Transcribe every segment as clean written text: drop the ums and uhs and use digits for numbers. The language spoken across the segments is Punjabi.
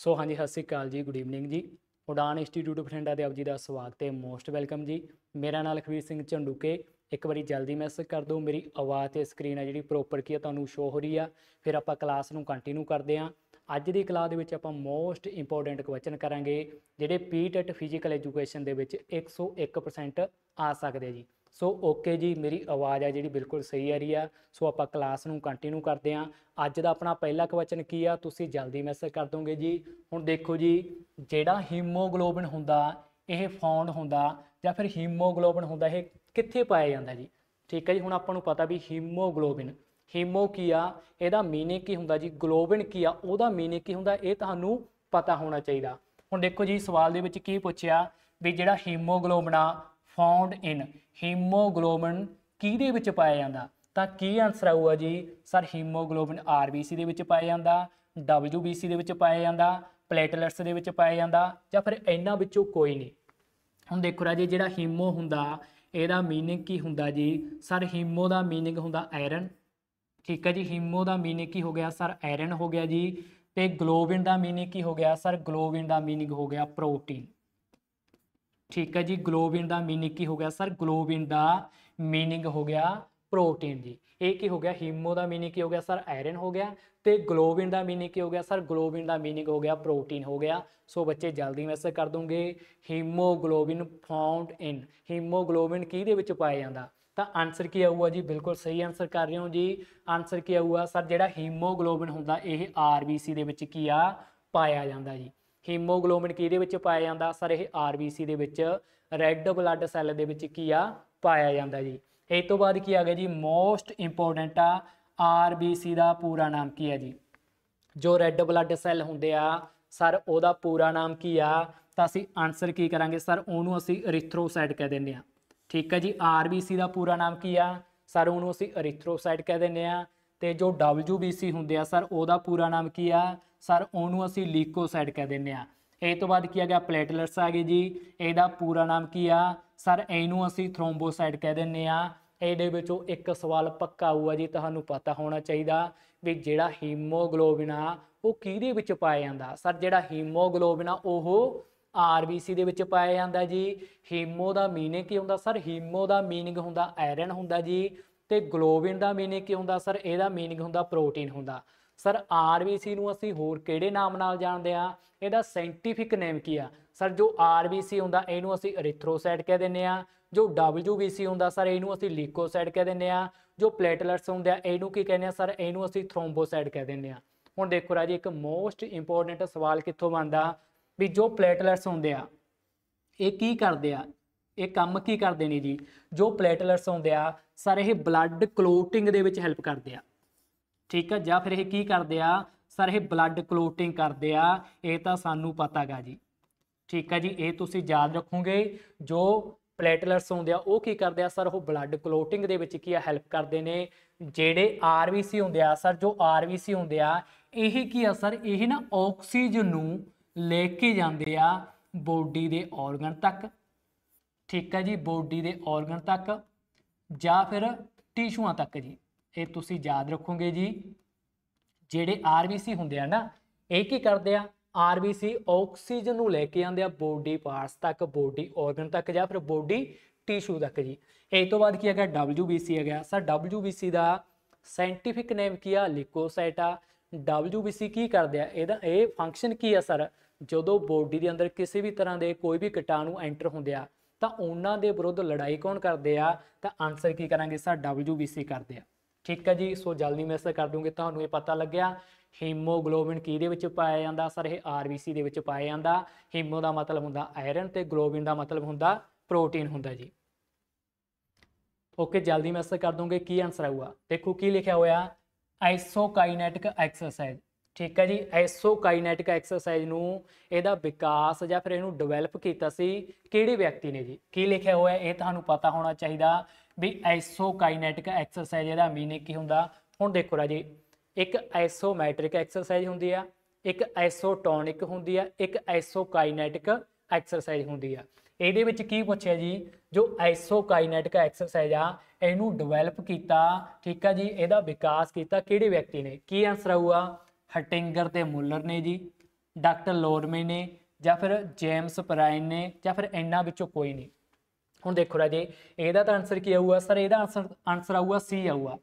सो हाँ जी, सत श्री अकाल जी, गुड ईवनिंग जी। उड़ान इंस्टीट्यूट बठिंडा ते आप जी का स्वागत है, मोस्ट वेलकम जी। मेरा नाम लखवीर सिंह झंडूके। एक बारी जल्दी मैसेज कर दो, मेरी आवाज़ ते स्क्रीन है जी प्रोपर की तुहानूं शो हो रही है। फिर आप क्लास नूं कंटिन्यू करते हैं। अज की क्लास दे विच आपां मोस्ट इंपोर्टेंट क्वेश्चन करांगे जिहड़े पीटेट फिजिकल एजुकेशन दे विच 101% आ सकते जी। सो ओके जी, मेरी आवाज़ है जी बिल्कुल सही आ रही है। सो आप क्लास नूं कंटिन्यू करते हैं। अज का अपना पहला क्वेश्चन की आ, तुसीं जल्दी मैसेज कर दोगे जी। हुण देखो जी, जिहड़ा हीमोग्लोबिन हुंदा यह फाउंड हुंदा जां फिर हीमोग्लोबिन हुंदा यह कित्थे पाया जांदा जी। ठीक है जी, हुण आपां नूं पता भी हीमोग्लोबिन हीमो की आ, इहदा मीनिंग की हुंदा जी, ग्लोबिन की आ उहदा मीनिंग की हुंदा, ये तुहानूं पता होना चाहिए। हुण देखो जी, सवाल दे विच की पुछिया भी जिहड़ा हीमोग्लोबिन आ फाउंड इन हीमोग्लोबिन किहदे विच पाया जांदा, तां की आंसर आऊगा जी सर हीमोग्लोबिन RBC दे विच पाया जांदा, WBC दे विच पाया जांदा, प्लेटलेट्स दे विच पाया जांदा जां फिर इन्हां विचों कोई नहीं। हुण देखो राजी, जिहड़ा हीमो हुंदा इहदा मीनिंग की हुंदा जी सर, हीमो दा मीनिंग हुंदा आयरन। ठीक है जी, हीमो का मीनिंग की हो गया सर, आयरन हो गया जी। तो ग्लोबिन का मीनिंग की हो गया सर, ग्लोबिन का मीनिंग हो गया प्रोटीन। ठीक है जी, ग्लोबिन का मीनिंग की हो गया सर, ग्लोबिन का मीनिंग हो गया प्रोटीन जी। ये की हो गया, हीमो का मीनिंग की हो गया सर, आयरन हो गया। तो ग्लोबिन का मीनिंग की हो गया सर, ग्लोबिन का मीनिंग हो गया प्रोटीन हो गया। सो बच्चे जल्दी मैसेज कर दोगे, हीमोग्लोबिन फाउंड इन हीमोग्लोबिन किहदे विच पाया जांदा, तो आंसर की आऊगा जी, बिल्कुल सही आंसर कर रहे हो जी। आंसर की आऊगा सर, जिहड़ा हीमोग्लोबिन हुंदा यह RBC दे विच की आ पाया जांदा जी। हीमोग्लोबिन किहदे विच पाया जांदा सर, यह RBC दे विच रैड ब्लड सैल दे विच की आ पाया जांदा जी। इस तो बाद की आ गया जी, मोस्ट इंपोर्टेंट आ RBC का पूरा नाम की है जी। जो रैड ब्लड सैल होंदे आ सर, ਉਹਦਾ पूरा नाम की आ, तो असीं आंसर की करांगे सर, ਉਹਨੂੰ ਅਸੀਂ एरिथ्रोसाइट कह ਦਿੰਦੇ ਆ। ठीक है जी, RBC का पूरा नाम की आ सर, ਉਹਨੂੰ ਅਸੀਂ एरिथ्रोसाइट कह ਦਿੰਦੇ ਆ। ਤੇ जो WBC ਹੁੰਦੇ ਆ ਸਰ, ਉਹਦਾ पूरा नाम की आ सर, ਉਹਨੂੰ ਅਸੀਂ ਲੀਕੋਸਾइट कह ਦਿੰਦੇ ਆ। ਇਹ ਤੋਂ ਬਾਅਦ ਕੀ ਆ ਗਿਆ, ਪਲੇਟਲੈਟਸ ਆ ਗਏ ਜੀ। ਇਹਦਾ पूरा नाम की आ सर, ਇਹਨੂੰ ਅਸੀਂ ਥ੍ਰੋੰਬੋਸਾइट कह ਦਿੰਦੇ ਆ। ਇਹਦੇ ਵਿੱਚੋਂ ਇੱਕ ਸਵਾਲ ਪੱਕਾ ਆਊਗਾ ਜੀ, ਤੁਹਾਨੂੰ ਪਤਾ ਹੋਣਾ ਚਾਹੀਦਾ ਵੀ ਜਿਹੜਾ ਹੀਮੋਗਲੋबिन ਆ ਉਹ ਕਿਹਦੇ ਵਿੱਚ ਪਾਇਆ ਜਾਂਦਾ ਸਰ। ਜਿਹੜਾ ਹੀਮੋਗਲੋबिन ਆ ਉਹ RBC ਦੇ ਵਿੱਚ ਪਾਇਆ ਜਾਂਦਾ ਜੀ। ਹੀਮੋ ਦਾ ਮੀਨਿੰਗ ਕੀ ਹੁੰਦਾ ਸਰ, ਹੀਮੋ ਦਾ ਮੀਨਿੰਗ ਹੁੰਦਾ ਆਇਰਨ ਹੁੰਦਾ ਜੀ। ਤੇ ਗਲੋਬਿਨ ਦਾ ਮੀਨਿੰਗ ਕੀ ਹੁੰਦਾ ਸਰ, ਇਹਦਾ ਮੀਨਿੰਗ ਹੁੰਦਾ ਪ੍ਰੋਟੀਨ ਹੁੰਦਾ। ਸਰ RBC ਨੂੰ ਅਸੀਂ ਹੋਰ ਕਿਹੜੇ ਨਾਮ ਨਾਲ ਜਾਣਦੇ ਆ, ਇਹਦਾ ਸਾਇੰਟੀਫਿਕ ਨੇਮ ਕੀ ਆ ਸਰ। ਜੋ RBC ਹੁੰਦਾ ਇਹਨੂੰ ਅਸੀਂ एरिथ्रोसाइट ਕਹਿ ਦਿੰਦੇ ਆ। जो WBC ਹੁੰਦਾ ਸਰ, ਇਹਨੂੰ ਅਸੀਂ ਲੀਕੋਸਾइट ਕਹਿ ਦਿੰਦੇ ਆ। ਜੋ ਪਲੇਟਲੈਟਸ ਹੁੰਦੇ ਆ ਇਹਨੂੰ ਕੀ ਕਹਿੰਦੇ ਆ ਸਰ, ਇਹਨੂੰ ਅਸੀਂ ਥ੍ਰੋੰਬੋਸਾइट ਕਹਿ ਦਿੰਦੇ ਆ। ਹੁਣ ਦੇਖੋ ਰਾਜੀ, ਇੱਕ ਮੋਸਟ ਇੰਪੋਰਟੈਂਟ ਸਵਾਲ ਕਿੱਥੋਂ ਬਣਦਾ ਵੀ ਜੋ ਪਲੇਟਲੈਟਸ ਹੁੰਦੇ ਆ ਇਹ ਕੀ ਕਰਦੇ ਆ, ਇਹ ਕੰਮ ਕੀ ਕਰਦੇ ਨੇ ਜੀ। ਜੋ ਪਲੇਟਲੈਟਸ ਹੁੰਦੇ ਆ ਸਰ, ਇਹ ਬਲੱਡ ਕਲੋਟਿੰਗ ਦੇ ਵਿੱਚ ਹੈਲਪ ਕਰਦੇ ਆ। ठीक है, ਜਾਂ ਫਿਰ ਇਹ ਕੀ ਕਰਦੇ ਆ ਸਰ, ਇਹ ਬਲੱਡ ਕਲੋਟਿੰਗ ਕਰਦੇ ਆ। ਇਹ ਤਾਂ ਸਾਨੂੰ ਪਤਾ ਗਾ ਜੀ। ਠੀਕ ਹੈ ਜੀ, ਇਹ ਤੁਸੀਂ ਯਾਦ ਰੱਖੋਗੇ। ਜੋ ਪਲੇਟਲੈਟਸ ਹੁੰਦੇ ਆ ਉਹ ਕੀ ਕਰਦੇ ਆ ਸਰ, ਉਹ ਬਲੱਡ ਕਲੋਟਿੰਗ ਦੇ ਵਿੱਚ ਕੀ ਆ ਹੈਲਪ ਕਰਦੇ ਨੇ। ਜਿਹੜੇ RBC ਹੁੰਦੇ ਆ ਸਰ, ਜੋ RBC ਹੁੰਦੇ ਆ ਇਹ ਕੀ ਆ ਸਰ, ਇਹ ਨਾ ਆਕਸੀਜਨ ਨੂੰ ਲੈ ਕੇ ਜਾਂਦੇ ਆ ਬੋਡੀ ਦੇ ਔਰਗਨ ਤੱਕ। ਠੀਕ ਹੈ ਜੀ, ਬੋਡੀ ਦੇ ਔਰਗਨ ਤੱਕ ਜਾਂ ਫਿਰ ਟਿਸ਼ੂਆਂ ਤੱਕ ਜੀ। ਇਹ ਤੁਸੀਂ ਯਾਦ ਰੱਖੋਗੇ ਜੀ। ਜਿਹੜੇ RBC ਹੁੰਦੇ ਆ ਨਾ ਇਹ ਕੀ ਕਰਦੇ ਆ, RBC ਆਕਸੀਜਨ ਨੂੰ ਲੈ ਕੇ ਆਉਂਦੇ ਆ ਬੋਡੀ ਪਾਰਟਸ ਤੱਕ, ਬੋਡੀ ਔਰਗਨ ਤੱਕ ਜਾਂ ਫਿਰ ਬੋਡੀ ਟਿਸ਼ੂ ਤੱਕ ਜੀ। ਇਸ ਤੋਂ ਬਾਅਦ ਕੀ ਹੈਗਾ, WBC ਹੈਗਾ ਸਰ। WBC ਦਾ ਸਾਇੰਟੀਫਿਕ ਨੇਮ ਕੀ ਆ, ਲਿਕੋਸਾइट ਆ। WBC ਕੀ ਕਰਦੇ ਆ, ਇਹਦਾ ਇਹ ਫੰਕਸ਼ਨ ਕੀ ਆ ਸਰ, ਜਦੋਂ ਬੋਡੀ ਦੇ ਅੰਦਰ ਕਿਸੇ ਵੀ ਤਰ੍ਹਾਂ ਦੇ ਕੋਈ ਵੀ ਕੀਟਾਣੂ ਐਂਟਰ ਹੁੰਦੇ ਆ ਤਾਂ ਉਹਨਾਂ ਦੇ ਵਿਰੁੱਧ ਲੜਾਈ ਕੌਣ ਕਰਦੇ ਆ, ਤਾਂ ਆਂਸਰ ਕੀ ਕਰਾਂਗੇ ਸਰ, WBC ਕਰਦੇ ਆ। ठीक है जी, सो जल्दी मैसेज कर दूंगे, तो ये पता लग्या हीमोग्लोबिन किहदे विच पाया जांदा सर, ये RBC दे विच पाया जांदा। हीमो का मतलब हुंदा आयरन ते ग्लोबिन का मतलब हुंदा प्रोटीन हुंदा जी। ओके, जल्दी मैसेज कर दूंगे, की आंसर आऊगा। देखो की लिखा होया, आइसोकाइनेटिक एक्सरसाइज। ठीक है जी, आइसोकाइनेटिक एक्सरसाइज नूं इहदा विकास जां फिर इहनूं डिवेलप कीता सी किहड़े व्यक्ति ने जी। की लिखा होया ये तुहानूं पता होना चाहिए भी आइसोकाइनेटिक एक्सरसाइज ਇਹਦਾ मीनिंग की ਹੁੰਦਾ। ਹੁਣ देखो राजी, एक आइसोमैट्रिक एक्सरसाइज ਹੁੰਦੀ ਆ, एक आइसोटोनिक ਹੁੰਦੀ ਆ, एक आइसोकाइनेटिक एक्सरसाइज ਹੁੰਦੀ ਆ। ਇਹਦੇ ਵਿੱਚ ਕੀ ਪੁੱਛਿਆ ਜੀ, जो आइसोकाइनेटिक एक्सरसाइज ਆ ਇਹਨੂੰ ਡਿਵੈਲਪ ਕੀਤਾ। ठीक है जी, ਇਹਦਾ विकास ਕੀਤਾ ਕਿਹੜੇ ਵਿਅਕਤੀ ਨੇ। ਕੀ ਆंसर ਆਊਗਾ, हटिंगर ਤੇ मुलर ने जी। ਡਾਕਟਰ ਲੋਰਮੇ ਨੇ ਜਾਂ ਫਿਰ ਜੇਮਸ ਪ੍ਰਾਈਨ ਨੇ ਜਾਂ ਫਿਰ ਇਹਨਾਂ ਵਿੱਚੋਂ ਕੋਈ ਨਹੀਂ। ਹੁਣ ਦੇਖੋ ਰਾਜੇ ਇਹਦਾ ਤਾਂ ਆਨਸਰ ਕੀ ਆਊਗਾ ਸਰ, ਇਹਦਾ ਆਨਸਰ ਆਊਗਾ ਸੀ ਆਊਗਾ।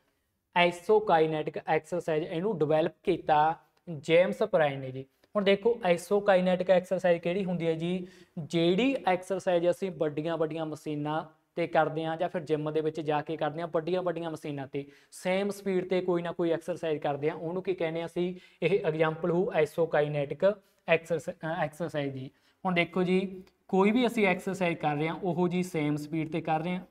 ਆਈਸੋਕਾਈਨੈਟਿਕ ਐਕਸਰਸਾइज ਇਹਨੂੰ ਡਿਵੈਲਪ ਕੀਤਾ ਜੇਮਸ ਪ੍ਰਾਈਨ ਨੇ ਜੀ। ਹੁਣ ਦੇਖੋ ਆਈਸੋਕਾਈਨੈਟਿਕ ਐਕਸਰਸਾइज ਕਿਹੜੀ ਹੁੰਦੀ ਹੈ ਜੀ, ਜਿਹੜੀ ਐਕਸਰਸਾइज ਅਸੀਂ ਵੱਡੀਆਂ ਮਸ਼ੀਨਾਂ ਤੇ ਕਰਦੇ ਹਾਂ ਜਾਂ ਫਿਰ ਜਿਮ ਦੇ ਵਿੱਚ ਜਾ ਕੇ ਕਰਦੇ ਹਾਂ, ਵੱਡੀਆਂ ਮਸ਼ੀਨਾਂ ਤੇ ਸੇਮ ਸਪੀਡ ਤੇ ਕੋਈ ਨਾ ਕੋਈ ਐਕਸਰਸਾइज ਕਰਦੇ ਹਾਂ, ਉਹਨੂੰ ਕੀ ਕਹਿੰਦੇ ਅਸੀਂ, ਇਹ ਐਗਜ਼ਾਮਪਲ ਹੋ ਆਈਸੋਕਾਈਨੈਟਿਕ ਐਕਸਰਸਾइज ਦੀ। ਹੁਣ ਦੇਖੋ ਜੀ ਕੋਈ ਵੀ ਅਸੀਂ ਐਕਸਰਸਾइज ਕਰ ਰਹੇ ਹਾਂ ਉਹ ਜੀ ਸੇਮ ਸਪੀਡ ਤੇ ਕਰ ਰਹੇ ਹਾਂ,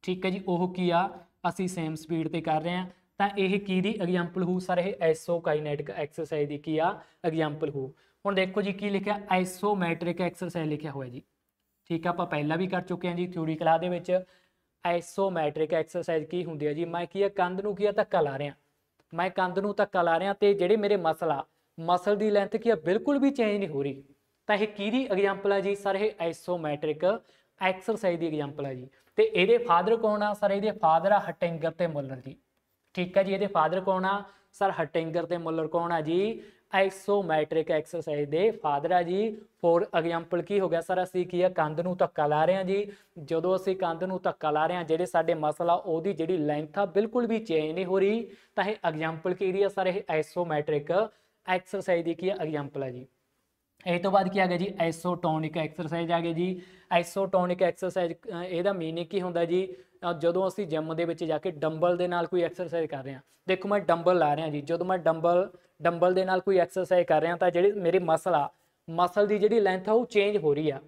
ਠੀਕ ਹੈ ਜੀ, ਉਹ ਕੀ ਆ ਅਸੀਂ ਸੇਮ ਸਪੀਡ ਤੇ ਕਰ ਰਹੇ ਹਾਂ, ਤਾਂ ਇਹ ਕੀ ਦੀ ਐਗਜ਼ਾਮਪਲ ਹੋ ਸਰ, ਇਹ ਆਈਸੋਕਾਈਨੈਟਿਕ ਐਕਸਰਸਾइज ਦੀ ਕੀ ਆ ਐਗਜ਼ਾਮਪਲ ਹੋ। ਹੁਣ ਦੇਖੋ ਜੀ ਕੀ ਲਿਖਿਆ, ਆਈਸੋਮੈਟ੍ਰਿਕ ਐਕਸਰਸਾइज ਲਿਖਿਆ ਹੋਇਆ ਜੀ, ਠੀਕ ਆ, ਆਪਾਂ ਪਹਿਲਾਂ ਵੀ ਕਰ ਚੁੱਕੇ ਹਾਂ ਜੀ ਥਿਊਰੀ ਕਲਾਸ ਦੇ ਵਿੱਚ। ਆਈਸੋਮੈਟ੍ਰਿਕ ਐਕਸਰਸਾइज ਕੀ ਹੁੰਦੀ ਹੈ ਜੀ, ਮੈਂ ਕੀ ਆ ਕੰਧ ਨੂੰ ਕੀ ਆ ਧੱਕਾ ਲਾ ਰਿਹਾ, ਮੈਂ ਕੰਧ ਨੂੰ ਧੱਕਾ ਲਾ ਰਿਹਾ ਤੇ ਜਿਹੜੇ ਮੇਰੇ ਮਸਲ ਦੀ ਲੈਂਥ ਕੀ ਆ ਬਿਲਕੁਲ ਵੀ ਚੇਂਜ ਨਹੀਂ ਹੋ ਰਹੀ, ਤਾਂ ਇਹ ਕਿਹਦੀ ਐਗਜ਼ਾਮਪਲ ਆ ਜੀ ਸਰ, ਇਹ ਆਈਸੋਮੈਟ੍ਰਿਕ ਐਕਸਰਸਾइज ਦੀ ਐਗਜ਼ਾਮਪਲ ਆ ਜੀ। ਤੇ ਇਹਦੇ ਫਾਦਰ ਕੌਣ ਆ ਸਰ, ਇਹਦੇ ਫਾਦਰ ਆ ਹਟਿੰਗਰ ਤੇ ਮੁੱਲਰ ਜੀ, ਠੀਕ ਹੈ ਜੀ, ਇਹਦੇ ਫਾਦਰ ਕੌਣ ਆ ਸਰ, ਹਟਿੰਗਰ ਤੇ ਮੁੱਲਰ ਕੌਣ ਆ ਜੀ, ਆਈਸੋਮੈਟ੍ਰਿਕ ਐਕਸਰਸਾइज ਦੇ ਫਾਦਰ ਆ ਜੀ। ਫੋਰ ਐਗਜ਼ਾਮਪਲ ਕੀ ਹੋ ਗਿਆ ਸਰ, ਅਸੀਂ ਕੀ ਆ ਕੰਧ ਨੂੰ ਧੱਕਾ ਲਾ ਰਹੇ ਹਾਂ ਜੀ, ਜਦੋਂ ਅਸੀਂ ਕੰਧ ਨੂੰ ਧੱਕਾ ਲਾ ਰਹੇ ਹਾਂ ਜਿਹੜੇ ਸਾਡੇ ਮਸਲ ਆ ਉਹਦੀ ਜਿਹੜੀ ਲੈਂਥ ਆ ਬਿਲਕੁਲ ਵੀ ਚੇਂਜ ਨਹੀਂ ਹੋ ਰਹੀ, ਤਾਂ ਇਹ ਐਗਜ਼ਾਮਪਲ ਕਿਹਦੀ ਆ ਸਰ, ਇਹ ਆਈਸੋਮੈਟ੍ਰਿਕ ਐਕਸਰਸਾइज ਦੀ ਕੀ ਆ ਐਗਜ਼ਾਮਪਲ ਆ ਜੀ। ਇਹ ਤੋਂ ਬਾਅਦ ਕੀ ਆ ਗਿਆ ਜੀ, ਆਈਸੋਟੋਨਿਕ ਐਕਸਰਸਾइज ਆ ਗਿਆ ਜੀ। ਆਈਸੋਟੋਨਿਕ ਐਕਸਰਸਾइज ਇਹਦਾ ਮੀਨਿੰਗ ਕੀ ਹੁੰਦਾ ਜੀ, ਜਦੋਂ ਅਸੀਂ ਜਿਮ ਦੇ ਵਿੱਚ ਜਾ ਕੇ ਡੰਬਲ ਦੇ ਨਾਲ ਕੋਈ ਐਕਸਰਸਾइज ਕਰ ਰਹੇ ਹਾਂ, ਦੇਖੋ ਮੈਂ ਡੰਬਲ ਲਾ ਰਿਹਾ ਜੀ, ਜਦੋਂ ਮੈਂ ਡੰਬਲ ਦੇ ਨਾਲ ਕੋਈ ਐਕਸਰਸਾइज ਕਰ ਰਿਹਾ ਤਾਂ ਜਿਹੜੇ ਮੇਰੇ ਮਸਲ ਦੀ ਜਿਹੜੀ ਲੈਂਥ ਆ ਉਹ ਚੇਂਜ ਹੋ ਰਹੀ ਆ,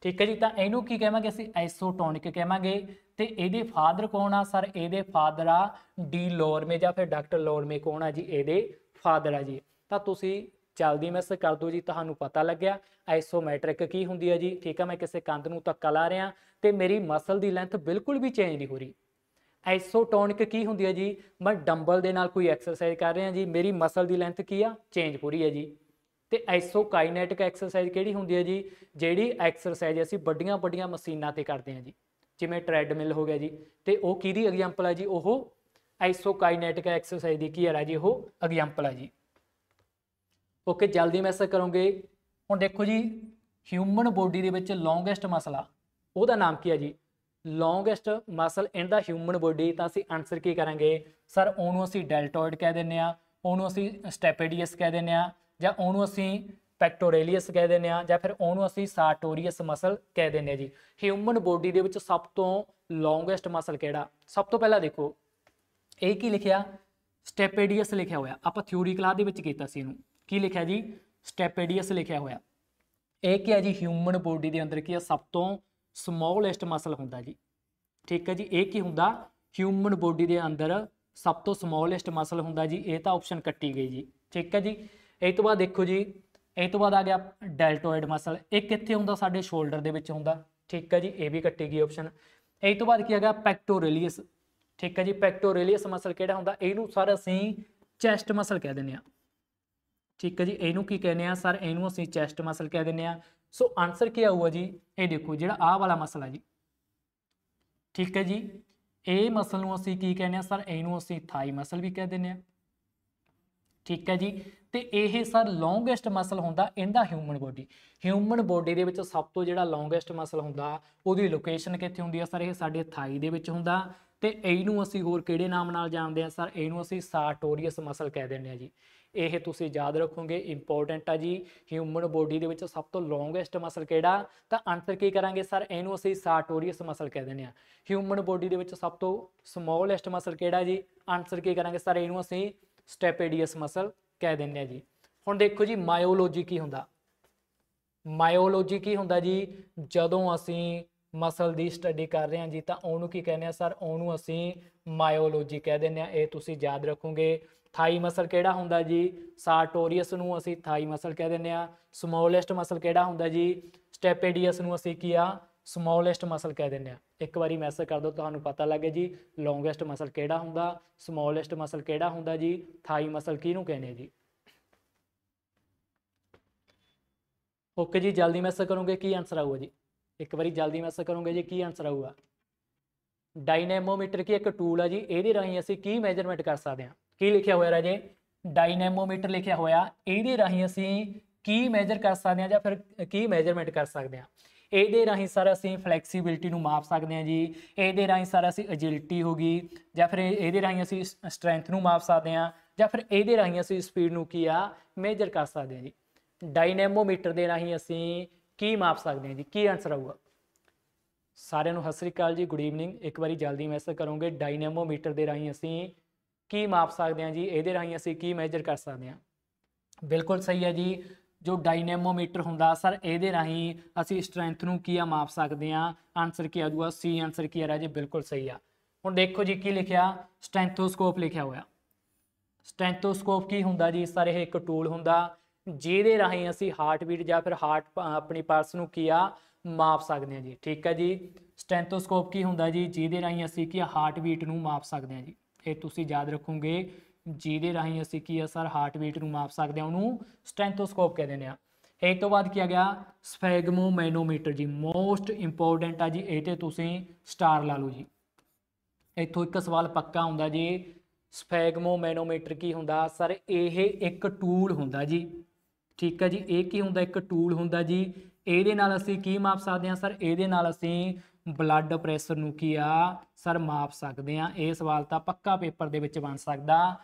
ਠੀਕ ਹੈ ਜੀ, ਤਾਂ ਇਹਨੂੰ ਕੀ ਕਹਾਂਗੇ ਅਸੀਂ ਆਈਸੋਟੋਨਿਕ ਕਹਾਂਗੇ। ਤੇ ਇਹਦੇ ਫਾਦਰ ਕੌਣ ਆ ਸਰ, ਇਹਦੇ ਫਾਦਰ ਆ ਡੀ ਲੋਰਮੇ ਜਾਂ ਫਿਰ ਡਾਕਟਰ ਲੋਰਮੇ ਕੌਣ ਆ ਜੀ, ਇਹਦੇ ਫਾਦਰ ਆ ਜੀ। ਤਾਂ ਤੁਸੀਂ ਜਲਦੀ ਮਿਸ ਕਰ ਦਿਓ ਜੀ, ਤੁਹਾਨੂੰ ਪਤਾ ਲੱਗਿਆ ਆਈਸੋਮੈਟ੍ਰਿਕ ਕੀ ਹੁੰਦੀ ਹੈ ਜੀ, ਠੀਕ ਹੈ, ਮੈਂ ਕਿਸੇ ਕੰਧ ਨੂੰ ਧੱਕਾ ਲਾ ਰਿਹਾ ਤੇ ਮੇਰੀ ਮਸਲ ਦੀ ਲੈਂਥ ਬਿਲਕੁਲ ਵੀ ਚੇਂਜ ਨਹੀਂ ਹੋ ਰਹੀ। ਆਈਸੋਟੋਨਿਕ ਕੀ ਹੁੰਦੀ ਹੈ ਜੀ, ਮੈਂ ਡੰਬਲ ਦੇ ਨਾਲ ਕੋਈ ਐਕਸਰਸਾइज ਕਰ ਰਿਹਾ ਜੀ, ਮੇਰੀ ਮਸਲ ਦੀ ਲੈਂਥ ਕੀ ਆ ਚੇਂਜ ਹੋ ਰਹੀ ਹੈ ਜੀ। ਤੇ ਆਈਸੋਕਾਈਨੈਟਿਕ ਐਕਸਰਸਾइज ਕਿਹੜੀ ਹੁੰਦੀ ਹੈ ਜੀ, ਜਿਹੜੀ ਐਕਸਰਸਾइज ਅਸੀਂ ਵੱਡੀਆਂ ਮਸ਼ੀਨਾਂ ਤੇ ਕਰਦੇ ਹਾਂ ਜੀ, ਜਿਵੇਂ ਟ੍ਰੈਡਮਿਲ ਹੋ ਗਿਆ ਜੀ, ਤੇ ਉਹ ਕਿਹਦੀ ਐਗਜ਼ਾਮਪਲ ਹੈ ਜੀ, ਉਹ ਆਈਸੋਕਾਈਨੈਟਿਕ ਐਕਸਰਸਾइज ਦੀ ਕੀ ਹੈ ਜੀ, ਉਹ ਐਗਜ਼ਾਮਪਲ ਹੈ ਜੀ। ਓਕੇ, ਜਲਦੀ ਮੈਸੇਜ ਕਰੋਗੇ। ਹੁਣ ਦੇਖੋ ਜੀ ਹਿਊਮਨ ਬੋਡੀ ਦੇ ਵਿੱਚ ਲੌਂਗੈਸਟ ਮਸਲ ਆ, ਉਹਦਾ ਨਾਮ ਕੀ ਹੈ ਜੀ, ਲੌਂਗੈਸਟ ਮਸਲ ਇਨ ਦਾ ਹਿਊਮਨ ਬੋਡੀ, ਤਾਂ ਅਸੀਂ ਆਨਸਰ ਕੀ ਕਰਾਂਗੇ ਸਰ, ਉਹਨੂੰ ਅਸੀਂ ਡੈਲਟੋਇਡ ਕਹਿ ਦਿੰਦੇ ਆ, ਉਹਨੂੰ ਅਸੀਂ ਸਟੈਪੇਡੀਅਸ ਕਹਿ ਦਿੰਦੇ ਆ, ਜਾਂ ਉਹਨੂੰ ਅਸੀਂ ਪੈਕਟੋਰੇਲੀਅਸ ਕਹਿ ਦਿੰਦੇ ਆ, ਜਾਂ ਫਿਰ ਉਹਨੂੰ ਅਸੀਂ ਸਾਰਟੋਰੀਅਸ ਮਸਲ ਕਹਿ ਦਿੰਦੇ ਆ ਜੀ। ਹਿਊਮਨ ਬੋਡੀ ਦੇ ਵਿੱਚ ਸਭ ਤੋਂ ਲੌਂਗੈਸਟ ਮਸਲ ਕਿਹੜਾ, ਸਭ ਤੋਂ ਪਹਿਲਾਂ ਦੇਖੋ ਇਹ ਕੀ ਲਿਖਿਆ, ਸਟੈਪੇਡੀਅਸ ਲਿਖਿਆ ਹੋਇਆ, ਆਪਾਂ ਥਿਊਰੀ ਕਲਾਸ ਦੇ ਵਿੱਚ ਕੀਤਾ ਸੀ, ਇਹਨੂੰ ਕੀ ਲਿਖਿਆ ਜੀ, ਸਟੈਪੇਡੀਅਸ ਲਿਖਿਆ ਹੋਇਆ। ਇਹ ਕੀ ਹੈ ਜੀ, ਹਿਊਮਨ ਬੋਡੀ ਦੇ ਅੰਦਰ ਕੀ ਆ ਸਭ ਤੋਂ ਸਮੋਲੈਸਟ ਮਸਲ ਹੁੰਦਾ ਜੀ, ਠੀਕ ਹੈ ਜੀ, ਇਹ ਕੀ ਹੁੰਦਾ, ਹਿਊਮਨ ਬੋਡੀ ਦੇ ਅੰਦਰ ਸਭ ਤੋਂ ਸਮੋਲੈਸਟ ਮਸਲ ਹੁੰਦਾ ਜੀ, ਇਹ ਤਾਂ ਆਪਸ਼ਨ ਕੱਟੀ ਗਈ ਜੀ, ਠੀਕ ਹੈ ਜੀ। ਇਹ ਤੋਂ ਬਾਅਦ ਦੇਖੋ ਜੀ, ਇਹ ਤੋਂ ਬਾਅਦ ਆ ਗਿਆ ਡੈਲਟੋਇਡ ਮਸਲ, ਇਹ ਕਿੱਥੇ ਹੁੰਦਾ, ਸਾਡੇ ਸ਼ੋਲਡਰ ਦੇ ਵਿੱਚ ਹੁੰਦਾ, ਠੀਕ ਹੈ ਜੀ, ਇਹ ਵੀ ਕੱਟੀ ਗਈ ਆਪਸ਼ਨ। ਇਹ ਤੋਂ ਬਾਅਦ ਕੀ ਹੈਗਾ ਪੈਕਟੋਰੇਲੀਅਸ, ਠੀਕ ਹੈ ਜੀ, ਪੈਕਟੋਰੇਲੀਅਸ ਮਸਲ ਕਿਹੜਾ ਹੁੰਦਾ, ਇਹਨੂੰ ਸਰ ਅਸੀਂ ਚੈਸਟ ਮਸਲ ਕਹਿ ਦਿੰਦੇ ਆ, ਠੀਕ ਹੈ ਜੀ, ਇਹਨੂੰ ਕੀ ਕਹਿੰਦੇ ਆ ਸਰ, ਇਹਨੂੰ ਅਸੀਂ ਚੈਸਟ ਮਸਲ ਕਹਿ ਦਿੰਦੇ ਆ। ਸੋ ਆਨਸਰ ਕੀ ਆਊਗਾ ਜੀ, ਇਹ ਦੇਖੋ ਜਿਹੜਾ ਆਹ ਵਾਲਾ ਮਸਲ ਆ ਜੀ, ਠੀਕ ਹੈ ਜੀ, ਇਹ ਮਸਲ ਨੂੰ ਅਸੀਂ ਕੀ ਕਹਿੰਦੇ ਆ ਸਰ, ਇਹਨੂੰ ਅਸੀਂ ਥਾਈ ਮਸਲ ਵੀ ਕਹਿ ਦਿੰਦੇ ਆ, ਠੀਕ ਹੈ ਜੀ। ਤੇ ਇਹ ਸਰ ਲੌਂਗੈਸਟ ਮਸਲ ਹੁੰਦਾ ਇਨ ਦਾ ਹਿਊਮਨ ਬੋਡੀ ਦੇ ਵਿੱਚ ਸਭ ਤੋਂ ਜਿਹੜਾ ਲੌਂਗੈਸਟ ਮਸਲ ਹੁੰਦਾ ਉਹਦੀ ਲੋਕੇਸ਼ਨ ਕਿੱਥੇ ਹੁੰਦੀ ਆ ਸਰ, ਇਹ ਸਾਡੇ ਥਾਈ ਦੇ ਵਿੱਚ ਹੁੰਦਾ। ਤੇ ਇਹਨੂੰ ਅਸੀਂ ਹੋਰ ਕਿਹੜੇ ਨਾਮ ਨਾਲ ਜਾਣਦੇ ਆ ਸਰ, ਇਹਨੂੰ ਅਸੀਂ ਸਾਰਟੋਰੀਅਸ ਮਸਲ ਕਹਿ ਦਿੰਦੇ ਆ ਜੀ। ਇਹ ਤੁਸੀਂ ਯਾਦ ਰੱਖੋਗੇ, ਇੰਪੋਰਟੈਂਟ ਆ ਜੀ। ਹਿਊਮਨ ਬੋਡੀ ਦੇ ਵਿੱਚ ਸਭ ਤੋਂ ਲੌਂਗੈਸਟ ਮਸਲ ਕਿਹੜਾ, ਤਾਂ ਆਨਸਰ ਕੀ ਕਰਾਂਗੇ ਸਰ, ਇਹਨੂੰ ਅਸੀਂ ਸਾਰਟੋਰੀਅਸ ਮਸਲ ਕਹਿ ਦਿੰਦੇ ਆ। ਹਿਊਮਨ ਬੋਡੀ ਦੇ ਵਿੱਚ ਸਭ ਤੋਂ ਸਮੋਲੈਸਟ ਮਸਲ ਕਿਹੜਾ ਜੀ, ਆਨਸਰ ਕੀ ਕਰਾਂਗੇ ਸਰ, ਇਹਨੂੰ ਅਸੀਂ ਸਟੈਪੇਡੀਅਸ ਮਸਲ ਕਹਿ ਦਿੰਦੇ ਆ ਜੀ। ਹੁਣ ਦੇਖੋ ਜੀ ਮਾਇਓਲੋਜੀ ਕੀ ਹੁੰਦਾ, ਮਾਇਓਲੋਜੀ ਕੀ ਹੁੰਦਾ ਜੀ, ਜਦੋਂ ਅਸੀਂ ਮਸਲ ਦੀ ਸਟੱਡੀ ਕਰ ਰਹੇ ਹਾਂ ਜੀ ਤਾਂ ਉਹਨੂੰ ਕੀ ਕਹਿੰਦੇ ਆ ਸਰ, ਉਹਨੂੰ ਅਸੀਂ ਮਾਇਓਲੋਜੀ ਕਹਿ ਦਿੰਦੇ ਆ। ਇਹ ਤੁਸੀਂ ਯਾਦ ਰੱਖੋਗੇ। ਥਾਈ ਮਸਲ ਕਿਹੜਾ ਹੁੰਦਾ ਜੀ, ਸਾਰਟੋਰੀਅਸ ਨੂੰ ਅਸੀਂ ਥਾਈ ਮਸਲ ਕਹਿ ਦਿੰਦੇ ਆ। ਸਮੋਲੈਸਟ ਮਸਲ ਕਿਹੜਾ ਹੁੰਦਾ ਜੀ, ਸਟੈਪੇਡੀਅਸ ਨੂੰ ਅਸੀਂ ਕੀ ਆ, ਸਮੋਲੈਸਟ ਮਸਲ ਕਹਿ ਦਿੰਦੇ ਆ। ਇੱਕ ਵਾਰੀ ਮੈਸੇਜ ਕਰ ਦਿਓ, ਤੁਹਾਨੂੰ ਪਤਾ ਲੱਗੇ ਜੀ ਲੌਂਗੈਸਟ ਮਸਲ ਕਿਹੜਾ ਹੁੰਦਾ, ਸਮੋਲੈਸਟ ਮਸਲ ਕਿਹੜਾ ਹੁੰਦਾ ਜੀ, ਥਾਈ ਮਸਲ ਕਿਹਨੂੰ ਕਹਿੰਦੇ ਆ ਜੀ। ਓਕੇ ਜੀ, ਜਲਦੀ ਮੈਸੇਜ ਕਰੋਗੇ, ਕੀ ਆਨਸਰ ਆਊਗਾ ਜੀ, ਇੱਕ ਵਾਰੀ ਜਲਦੀ ਮੈਸੇਜ ਕਰੋਗੇ ਜੀ, ਕੀ ਆਨਸਰ ਆਊਗਾ। ਡਾਇਨੈਮੋਮੀਟਰ ਕੀ ਇੱਕ ਟੂਲ ਆ ਜੀ, ਇਹਦੇ ਰਾਹੀਂ ਅਸੀਂ ਕੀ ਮੈਜਰਮੈਂਟ ਕਰ ਸਕਦੇ ਹਾਂ। ਕੀ ਲਿਖਿਆ ਹੋਇਆ ਰਾਜੇ, ਡਾਇਨੈਮੋਮੀਟਰ ਲਿਖਿਆ ਹੋਇਆ, ਇਹਦੇ ਰਾਹੀਂ ਅਸੀਂ ਕੀ ਮੈਜਰ ਕਰ ਸਕਦੇ ਹਾਂ ਜਾਂ ਫਿਰ ਕੀ ਮੈਜਰਮੈਂਟ ਕਰ ਸਕਦੇ ਹਾਂ। ਇਹਦੇ ਰਾਹੀਂ ਸਰ ਅਸੀਂ ਫਲੈਕਸੀਬਿਲਿਟੀ ਨੂੰ ਮਾਪ ਸਕਦੇ ਹਾਂ ਜੀ, ਇਹਦੇ ਰਾਹੀਂ ਸਰ ਅਸੀਂ ਐਜਿਲਿਟੀ ਹੋ ਗਈ, ਜਾਂ ਫਿਰ ਇਹਦੇ ਰਾਹੀਂ ਅਸੀਂ ਸਟਰੈਂਥ ਨੂੰ ਮਾਪ ਸਕਦੇ ਹਾਂ, ਜਾਂ ਫਿਰ ਇਹਦੇ ਰਾਹੀਂ ਅਸੀਂ ਸਪੀਡ ਨੂੰ ਕੀ ਆ ਮੇਜਰ ਕਰ ਸਕਦੇ ਹਾਂ ਜੀ। ਡਾਇਨੈਮੋਮੀਟਰ ਦੇ ਰਾਹੀਂ ਅਸੀਂ ਕੀ ਮਾਪ ਸਕਦੇ ਹਾਂ ਜੀ, ਕੀ ਆਨਸਰ ਆਊਗਾ। ਸਾਰਿਆਂ ਨੂੰ ਸਤਿ ਸ੍ਰੀ ਅਕਾਲ ਜੀ, ਗੁੱਡ ਈਵਨਿੰਗ। ਇੱਕ ਵਾਰੀ ਜਲਦੀ ਮੈਸੇਜ ਕਰੋਗੇ, ਡਾਇਨੈਮੋਮੀਟਰ ਦੇ ਰਾਹੀਂ ਅਸੀਂ ਕੀ ਮਾਪ ਸਕਦੇ ਹਾਂ ਜੀ, ਇਹਦੇ ਰਾਹੀਂ ਅਸੀਂ ਕੀ ਮੈਜਰ ਕਰ ਸਕਦੇ ਹਾਂ। ਬਿਲਕੁਲ ਸਹੀ ਹੈ ਜੀ, ਜੋ ਡਾਇਨੈਮੋਮੀਟਰ ਹੁੰਦਾ ਸਰ ਇਹਦੇ ਰਾਹੀਂ ਅਸੀਂ ਸਟਰੈਂਥ ਨੂੰ ਕੀ ਆ ਮਾਪ ਸਕਦੇ ਹਾਂ। ਆਨਸਰ ਕੀ ਆ ਜਾਊਗਾ, ਸੀ ਆਨਸਰ ਕੀ ਆ ਰਿਹਾ ਜੀ, ਬਿਲਕੁਲ ਸਹੀ ਆ। ਹੁਣ ਦੇਖੋ ਜੀ ਕੀ ਲਿਖਿਆ, ਸਟੈਂਥੋਸਕੋਪ ਲਿਖਿਆ ਹੋਇਆ। ਸਟੈਂਥੋਸਕੋਪ ਕੀ ਹੁੰਦਾ ਜੀ ਸਰ, ਇਹ ਇੱਕ ਟੂਲ ਹੁੰਦਾ ਜਿਹਦੇ ਰਾਹੀਂ ਅਸੀਂ ਹਾਰਟਬੀਟ ਜਾਂ ਫਿਰ ਆਪਣੀ ਪਲਸ ਨੂੰ ਕੀ ਆ ਮਾਪ ਸਕਦੇ ਹਾਂ ਜੀ। ਠੀਕ ਹੈ ਜੀ, ਸਟੈਂਥੋਸਕੋਪ ਕੀ ਹੁੰਦਾ ਜੀ, ਜਿਹਦੇ ਰਾਹੀਂ ਅਸੀਂ ਕੀ ਹਾਰਟਬੀਟ ਨੂੰ ਮਾਪ ਸਕਦੇ ਹਾਂ ਜੀ। ਇਹ ਤੁਸੀਂ ਯਾਦ ਰੱਖੋਗੇ, ਜਿਹਦੇ ਰਾਹੀਂ ਅਸੀਂ ਕੀ ਆ ਸਰ ਹਾਰਟਬੀਟ ਨੂੰ ਮਾਪ ਸਕਦੇ ਹਾਂ, ਉਹਨੂੰ ਸਟੈਂਥੋਸਕੋਪ ਕਹਿ ਦਿੰਦੇ ਆ। ਇਹ ਤੋਂ ਬਾਅਦ ਕੀ ਆ ਗਿਆ, ਸਫੈਗਮੋਮੈਨੋਮੀਟਰ ਜੀ, ਮੋਸਟ ਇੰਪੋਰਟੈਂਟ ਆ ਜੀ। ਇਹ ਤੇ ਤੁਸੀਂ ਸਟਾਰ ਲਾ ਲਓ ਜੀ। ਇੱਥੋਂ ਇੱਕ ਸਵਾਲ ਪੱਕਾ ਹੁੰਦਾ ਜੀ, ਸਫੈਗਮੋਮੈਨੋਮੀਟਰ ਕੀ ਹੁੰਦਾ ਸਰ, ਇਹ ਇੱਕ ਟੂਲ ਹੁੰਦਾ ਜੀ। ਠੀਕ ਹੈ ਜੀ, ਇਹ ਕੀ ਹੁੰਦਾ, ਇੱਕ ਟੂਲ ਹੁੰਦਾ ਜੀ। ਇਹਦੇ ਨਾਲ ਅਸੀਂ ਕੀ ਮਾਪ ਸਕਦੇ ਹਾਂ ਸਰ, ਇਹਦੇ ਨਾਲ ਅਸੀਂ ਬਲੱਡ ਪ੍ਰੈਸ਼ਰ ਨੂੰ ਕੀ ਆ ਸਰ ਮਾਪ ਸਕਦੇ ਹਾਂ। ਇਹ ਸਵਾਲ ਤਾਂ ਪੱਕਾ ਪੇਪਰ ਦੇ ਵਿੱਚ ਬਣ ਸਕਦਾ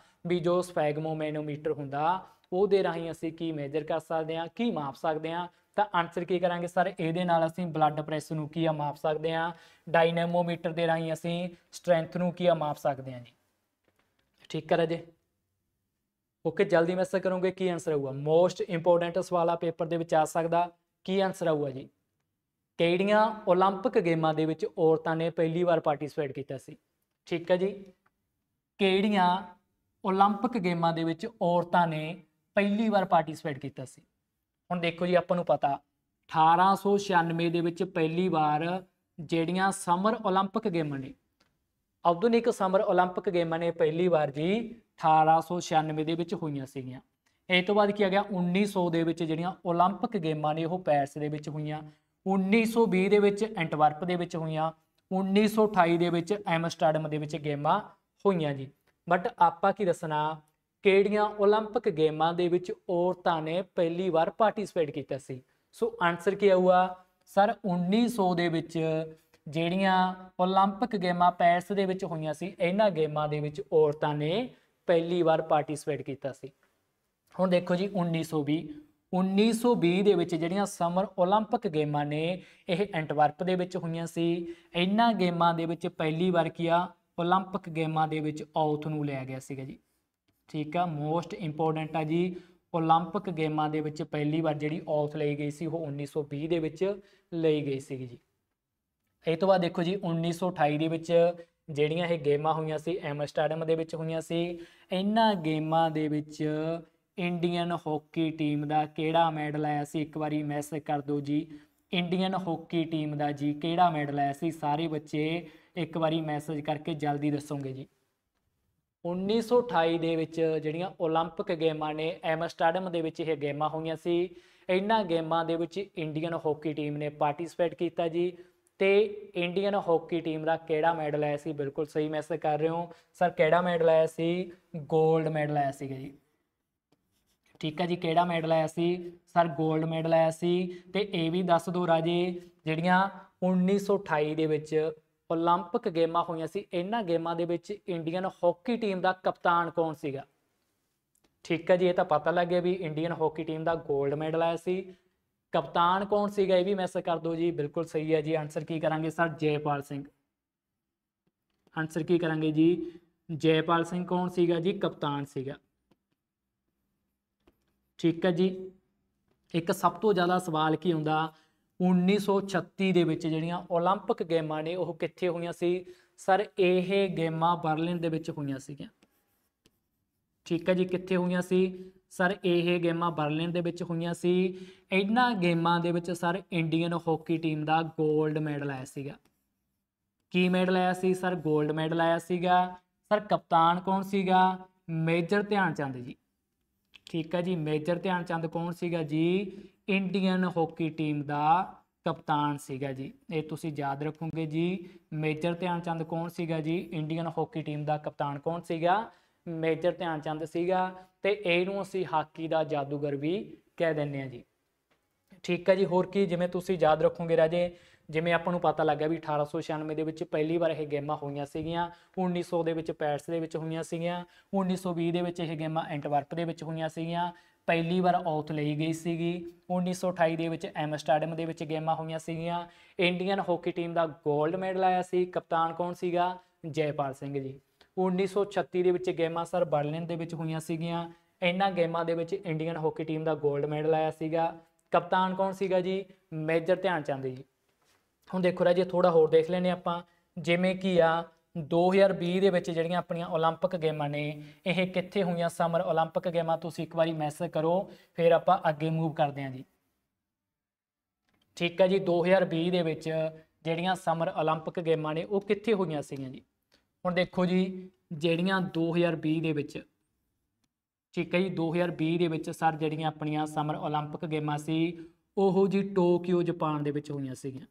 ਵੀ ਜੋ ਸਫੈਗਮੋਮੈਨੋਮੀਟਰ ਹੁੰਦਾ ਉਹਦੇ ਰਾਹੀਂ ਅਸੀਂ ਕੀ ਮੇਜਰ ਕਰ ਸਕਦੇ ਹਾਂ, ਕੀ ਮਾਪ ਸਕਦੇ ਹਾਂ। ਤਾਂ ਆਨਸਰ ਕੀ ਕਰਾਂਗੇ ਸਰ, ਇਹਦੇ ਨਾਲ ਅਸੀਂ ਬਲੱਡ ਪ੍ਰੈਸ਼ਰ ਨੂੰ ਕੀ ਆ ਮਾਪ ਸਕਦੇ ਹਾਂ। ਡਾਇਨੈਮੋਮੀਟਰ ਦੇ ਰਾਹੀਂ ਅਸੀਂ ਸਟਰੈਂਥ ਨੂੰ ਕੀ ਆ ਮਾਪ ਸਕਦੇ ਹਾਂ ਜੀ। ਠੀਕ ਹੈ ਰਾਜੇ, ਓਕੇ। ਜਲਦੀ ਮੈਸੇਜ ਕਰੋਗੇ, ਕੀ ਆਨਸਰ ਆਊਗਾ। ਮੋਸਟ ਇੰਪੋਰਟੈਂਟ ਸਵਾਲ ਆ ਪੇਪਰ ਦੇ ਵਿੱਚ ਆ ਸਕਦਾ, ਕੀ ਆਨਸਰ ਆਊਗਾ ਜੀ। ਕਿਹੜੀਆਂ ਓਲੰਪਿਕ ਗੇਮਾਂ ਦੇ ਵਿੱਚ ਔਰਤਾਂ ਨੇ ਪਹਿਲੀ ਵਾਰ ਪਾਰਟਿਸਿਪੇਟ ਕੀਤਾ ਸੀ। ਠੀਕ ਹੈ ਜੀ, ਕਿਹੜੀਆਂ ਓਲੰਪਿਕ ਗੇਮਾਂ ਦੇ ਵਿੱਚ ਔਰਤਾਂ ਨੇ ਪਹਿਲੀ ਵਾਰ ਪਾਰਟਿਸਿਪੇਟ ਕੀਤਾ ਸੀ। ਹੁਣ ਦੇਖੋ ਜੀ, ਆਪਾਂ ਨੂੰ ਪਤਾ 1896 ਦੇ ਵਿੱਚ ਪਹਿਲੀ ਵਾਰ ਜਿਹੜੀਆਂ ਸਮਰ ਓਲੰਪਿਕ ਗੇਮਾਂ ਨੇ, ਆਧੁਨਿਕ ਸਮਰ ਓਲੰਪਿਕ ਗੇਮਾਂ ਨੇ ਪਹਿਲੀ ਵਾਰ ਜੀ 1896 ਦੇ ਵਿੱਚ ਹੋਈਆਂ ਸੀਗੀਆਂ। ਇਹ ਤੋਂ ਬਾਅਦ ਕੀ ਆ ਗਿਆ, 1900 ਦੇ ਵਿੱਚ ਜਿਹੜੀਆਂ ਓਲੰਪਿਕ ਗੇਮਾਂ ਨੇ ਉਹ ਪੈਰਿਸ ਦੇ ਵਿੱਚ ਹੋਈਆਂ, 1920 ਦੇ ਵਿੱਚ ਐਂਟਵਰਪ ਦੇ ਵਿੱਚ ਹੋਈਆਂ, 1928 ਦੇ ਵਿੱਚ ਐਮਸਟਰਡਮ ਦੇ ਵਿੱਚ ਗੇਮਾਂ ਹੋਈਆਂ ਜੀ। ਬਟ ਆਪਾਂ ਕੀ ਦੱਸਣਾ, ਕਿਹੜੀਆਂ ਓਲੰਪਿਕ ਗੇਮਾਂ ਦੇ ਵਿੱਚ ਔਰਤਾਂ ਨੇ ਪਹਿਲੀ ਵਾਰ ਪਾਰਟਿਸਿਪੇਟ ਕੀਤਾ ਸੀ। ਸੋ ਆਨਸਰ ਕੀ ਆਊਗਾ ਸਰ, 1900 ਦੇ ਵਿੱਚ ਜਿਹੜੀਆਂ ਓਲੰਪਿਕ ਗੇਮਾਂ ਪੈਰਿਸ ਦੇ ਵਿੱਚ ਹੋਈਆਂ ਸੀ, ਇਹਨਾਂ ਗੇਮਾਂ ਦੇ ਵਿੱਚ ਔਰਤਾਂ ਨੇ ਪਹਿਲੀ ਵਾਰ ਪਾਰਟਿਸਿਪੇਟ ਕੀਤਾ ਸੀ। ਹੁਣ ਦੇਖੋ ਜੀ 1920 ਦੇ ਵਿੱਚ ਜਿਹੜੀਆਂ ਸਮਰ ਓਲੰਪਿਕ ਗੇਮਾਂ ਨੇ ਇਹ ਐਂਟਵਰਪ ਦੇ ਵਿੱਚ ਹੋਈਆਂ ਸੀ। ਇਹਨਾਂ ਗੇਮਾਂ ਦੇ ਵਿੱਚ ਪਹਿਲੀ ਵਾਰ ਕੀ ਆ, ਓਲੰਪਿਕ ਗੇਮਾਂ ਦੇ ਵਿੱਚ ਔਥ ਨੂੰ ਲਿਆ ਗਿਆ ਸੀਗਾ ਜੀ। ਠੀਕ ਆ, ਮੋਸਟ ਇੰਪੋਰਟੈਂਟ ਆ ਜੀ। ਓਲੰਪਿਕ ਗੇਮਾਂ ਦੇ ਵਿੱਚ ਪਹਿਲੀ ਵਾਰ ਜਿਹੜੀ ਔਥ ਲਈ ਗਈ ਸੀ ਉਹ 1920 ਦੇ ਵਿੱਚ ਲਈ ਗਈ ਸੀਗੀ ਜੀ। ਇਹ ਤੋਂ ਬਾਅਦ ਦੇਖੋ ਜੀ 1928 ਦੇ ਵਿੱਚ ਜਿਹੜੀਆਂ ਇਹ ਗੇਮਾਂ ਹੋਈਆਂ ਸੀ ਐਮਸਟਰਡਮ ਦੇ ਵਿੱਚ ਹੋਈਆਂ ਸੀ। ਇਹਨਾਂ ਗੇਮਾਂ ਦੇ ਵਿੱਚ ਇੰਡੀਅਨ ਹਾਕੀ ਟੀਮ ਦਾ ਕਿਹੜਾ ਮੈਡਲ ਆਇਆ ਸੀ, ਇੱਕ ਵਾਰੀ ਮੈਸੇਜ ਕਰ ਦਿਓ ਜੀ। ਇੰਡੀਅਨ ਹਾਕੀ ਟੀਮ ਦਾ ਜੀ ਕਿਹੜਾ ਮੈਡਲ ਆਇਆ ਸੀ, ਸਾਰੇ ਬੱਚੇ ਇੱਕ ਵਾਰੀ ਮੈਸੇਜ ਕਰਕੇ ਜਲਦੀ ਦੱਸੋਗੇ ਜੀ। 1928 ਦੇ ਵਿੱਚ ਜਿਹੜੀਆਂ ਓਲੰਪਿਕ ਗੇਮਾਂ ਨੇ ਐਮਸਟਰਡਮ ਦੇ ਵਿੱਚ ਇਹ ਗੇਮਾਂ ਹੋਈਆਂ ਸੀ। ਇਹਨਾਂ ਗੇਮਾਂ ਦੇ ਵਿੱਚ ਇੰਡੀਅਨ ਹਾਕੀ ਟੀਮ ਨੇ ਪਾਰਟਿਸਿਪੇਟ ਕੀਤਾ ਜੀ। ਤੇ ਇੰਡੀਅਨ ਹਾਕੀ ਟੀਮ ਦਾ ਕਿਹੜਾ ਮੈਡਲ ਆਇਆ ਸੀ, ਬਿਲਕੁਲ ਸਹੀ ਮੈਸੇਜ ਕਰ ਰਹੇ ਹੋ ਸਰ। ਕਿਹੜਾ ਮੈਡਲ ਆਇਆ ਸੀ, ਗੋਲਡ ਮੈਡਲ ਆਇਆ ਸੀਗਾ ਜੀ। ਠੀਕ ਹੈ ਜੀ, ਕਿਹੜਾ ਮੈਡਲ ਆਇਆ ਸੀ ਸਰ, ਗੋਲਡ ਮੈਡਲ ਆਇਆ ਸੀ। ਤੇ ਇਹ ਵੀ ਦੱਸ ਦਿਓ ਰਾਜੇ, ਜਿਹੜੀਆਂ 1928 ਦੇ ਵਿੱਚ ਓਲੰਪਿਕ ਗੇਮਾਂ ਹੋਈਆਂ ਸੀ, ਇਹਨਾਂ ਗੇਮਾਂ ਦੇ ਵਿੱਚ ਇੰਡੀਅਨ ਹਾਕੀ ਟੀਮ ਦਾ ਕਪਤਾਨ ਕੌਣ ਸੀਗਾ। ਠੀਕ ਹੈ ਜੀ, ਇਹ ਤਾਂ ਪਤਾ ਲੱਗ ਗਿਆ ਵੀ ਇੰਡੀਅਨ ਹਾਕੀ ਟੀਮ ਦਾ ਗੋਲਡ ਮੈਡਲ ਆਇਆ ਸੀ। ਕਪਤਾਨ ਕੌਣ ਸੀਗਾ ਇਹ ਵੀ ਮੈਸੇਜ ਕਰ ਦਿਓ ਜੀ। ਬਿਲਕੁਲ ਸਹੀ ਹੈ ਜੀ, ਆਨਸਰ ਕੀ ਕਰਾਂਗੇ ਸਰ, ਜੈਪਾਲ ਸਿੰਘ। ਆਨਸਰ ਕੀ ਕਰਾਂਗੇ ਜੀ, ਜੈਪਾਲ ਸਿੰਘ ਕੌਣ ਸੀਗਾ ਜੀ, ਕਪਤਾਨ ਸੀਗਾ। ਠੀਕ ਹੈ ਜੀ, ਇੱਕ ਸਭ ਤੋਂ ਜ਼ਿਆਦਾ ਸਵਾਲ ਕੀ ਹੁੰਦਾ 1936 ਦੇ ਵਿੱਚ ਜਿਹੜੀਆਂ ਓਲੰਪਿਕ ਗੇਮਾਂ ਨੇ ਉਹ ਕਿੱਥੇ ਹੋਈਆਂ ਸੀ ਸਰ, ਇਹ ਗੇਮਾਂ ਬਰਲਿਨ ਦੇ ਵਿੱਚ ਹੋਈਆਂ ਸੀਗੀਆਂ। ਠੀਕ ਹੈ ਜੀ, ਕਿੱਥੇ ਹੋਈਆਂ ਸੀ ਸਰ, ਇਹ ਗੇਮਾਂ ਬਰਲਿਨ ਦੇ ਵਿੱਚ ਹੋਈਆਂ ਸੀ। ਇਹਨਾਂ ਗੇਮਾਂ ਦੇ ਵਿੱਚ ਸਰ ਇੰਡੀਅਨ ਹਾਕੀ ਟੀਮ ਦਾ ਗੋਲਡ ਮੈਡਲ ਆਇਆ ਸੀਗਾ। ਕੀ ਮੈਡਲ ਆਇਆ ਸੀ ਸਰ, ਗੋਲਡ ਮੈਡਲ ਆਇਆ ਸੀਗਾ। ਸਰ ਕਪਤਾਨ ਕੌਣ ਸੀਗਾ, ਮੇਜਰ ਧਿਆਨ ਚੰਦ ਜੀ। ਠੀਕ ਹੈ ਜੀ, ਮੇਜਰ ਧਿਆਨ ਚੰਦ ਕੌਣ ਸੀਗਾ ਜੀ, ਇੰਡੀਅਨ ਹਾਕੀ ਟੀਮ ਦਾ ਕਪਤਾਨ ਸੀਗਾ ਜੀ। ਇਹ ਤੁਸੀਂ ਯਾਦ ਰੱਖੋਗੇ ਜੀ, ਮੇਜਰ ਧਿਆਨ ਚੰਦ ਕੌਣ ਸੀਗਾ ਜੀ, ਇੰਡੀਅਨ ਹਾਕੀ ਟੀਮ ਦਾ ਕਪਤਾਨ ਕੌਣ ਸੀਗਾ, ਮੇਜਰ ਧਿਆਨਚੰਦ ਸੀਗਾ ਤੇ ਇਹਨੂੰ ਅਸੀਂ ਹਾਕੀ ਦਾ ਜਾਦੂਗਰ ਵੀ ਕਹਿ ਦਿੰਦੇ ਹਾਂ ਜੀ। ਠੀਕ ਹੈ ਜੀ। ਹੋਰ ਕੀ ਜਿਵੇਂ ਤੁਸੀਂ ਯਾਦ ਰੱਖੋਗੇ ਰਾਜੇ, ਜਿਵੇਂ ਆਪਾਂ ਨੂੰ ਪਤਾ ਲੱਗਾ ਵੀ 1896 ਦੇ ਵਿੱਚ ਪਹਿਲੀ ਵਾਰ ਇਹ ਗੇਮਾਂ ਹੋਈਆਂ ਸੀਗੀਆਂ, 1900 ਦੇ ਵਿੱਚ ਪੈਰਿਸ ਦੇ ਵਿੱਚ ਹੋਈਆਂ ਸੀਗੀਆਂ, 1920 ਦੇ ਵਿੱਚ ਇਹ ਗੇਮਾਂ ਐਂਟਵਰਪ ਦੇ ਵਿੱਚ ਹੋਈਆਂ ਸੀਗੀਆਂ, ਪਹਿਲੀ ਵਾਰ ਔਥ ਲਈ ਗਈ ਸੀਗੀ, 1928 ਦੇ ਵਿੱਚ ਐਮਸਟਰਡਮ ਦੇ ਵਿੱਚ ਗੇਮਾਂ ਹੋਈਆਂ ਸੀਗੀਆਂ। ਇੰਡੀਅਨ ਹਾਕੀ ਟੀਮ ਦਾ ਗੋਲਡ ਮੈਡਲ ਆਇਆ ਸੀ, ਕਪਤਾਨ ਕੌਣ ਸੀਗਾ? ਜੈਪਾਲ ਸਿੰਘ ਜੀ। 1936 ਦੇ ਵਿੱਚ ਗੇਮਾਂ ਸਰ ਬਰਲਿਨ ਦੇ ਵਿੱਚ ਹੋਈਆਂ ਸੀਗੀਆਂ, ਇਹਨਾਂ ਗੇਮਾਂ ਦੇ ਵਿੱਚ ਇੰਡੀਅਨ ਹਾਕੀ ਟੀਮ ਦਾ ਗੋਲਡ ਮੈਡਲ ਆਇਆ ਸੀਗਾ, ਕਪਤਾਨ ਕੌਣ ਸੀਗਾ ਜੀ? ਮੇਜਰ ਧਿਆਨਚੰਦ ਜੀ। ਹੁਣ ਦੇਖੋ ਰਾਜੇ ਥੋੜਾ ਹੋਰ ਦੇਖ ਲੈਂਦੇ ਆਪਾਂ, ਜਿਵੇਂ ਕਿ ਆ 2020 ਦੇ ਵਿੱਚ ਜਿਹੜੀਆਂ ਆਪਣੀਆਂ ਓਲੰਪਿਕ ਗੇਮਾਂ ਨੇ ਇਹ ਕਿੱਥੇ ਹੋਈਆਂ? ਸਮਰ ਓਲੰਪਿਕ ਗੇਮਾਂ ਤੁਸੀਂ ਇੱਕ ਵਾਰੀ ਮੈਸੇਜ ਕਰੋ, ਫਿਰ ਆਪਾਂ ਅੱਗੇ ਮੂਵ ਕਰਦੇ ਹਾਂ ਜੀ। ਠੀਕ ਹੈ ਜੀ। 2020 ਦੇ ਵਿੱਚ ਜਿਹੜੀਆਂ ਸਮਰ ਓਲੰਪਿਕ ਗੇਮਾਂ ਨੇ ਉਹ ਕਿੱਥੇ ਹੋਈਆਂ ਸੀਗੀਆਂ ਜੀ? ਹੁਣ ਦੇਖੋ ਜੀ ਜਿਹੜੀਆਂ 2020 ਦੇ ਵਿੱਚ, ਠੀਕ ਹੈ ਜੀ, 2020 ਦੇ ਵਿੱਚ ਸਰ ਜਿਹੜੀਆਂ ਆਪਣੀਆਂ ਸਮਰ ਓਲੰਪਿਕ ਗੇਮਾਂ ਸੀ ਉਹ ਜੀ ਟੋਕੀਓ ਜਾਪਾਨ ਦੇ ਵਿੱਚ ਹੋਈਆਂ ਸੀਗੀਆਂ।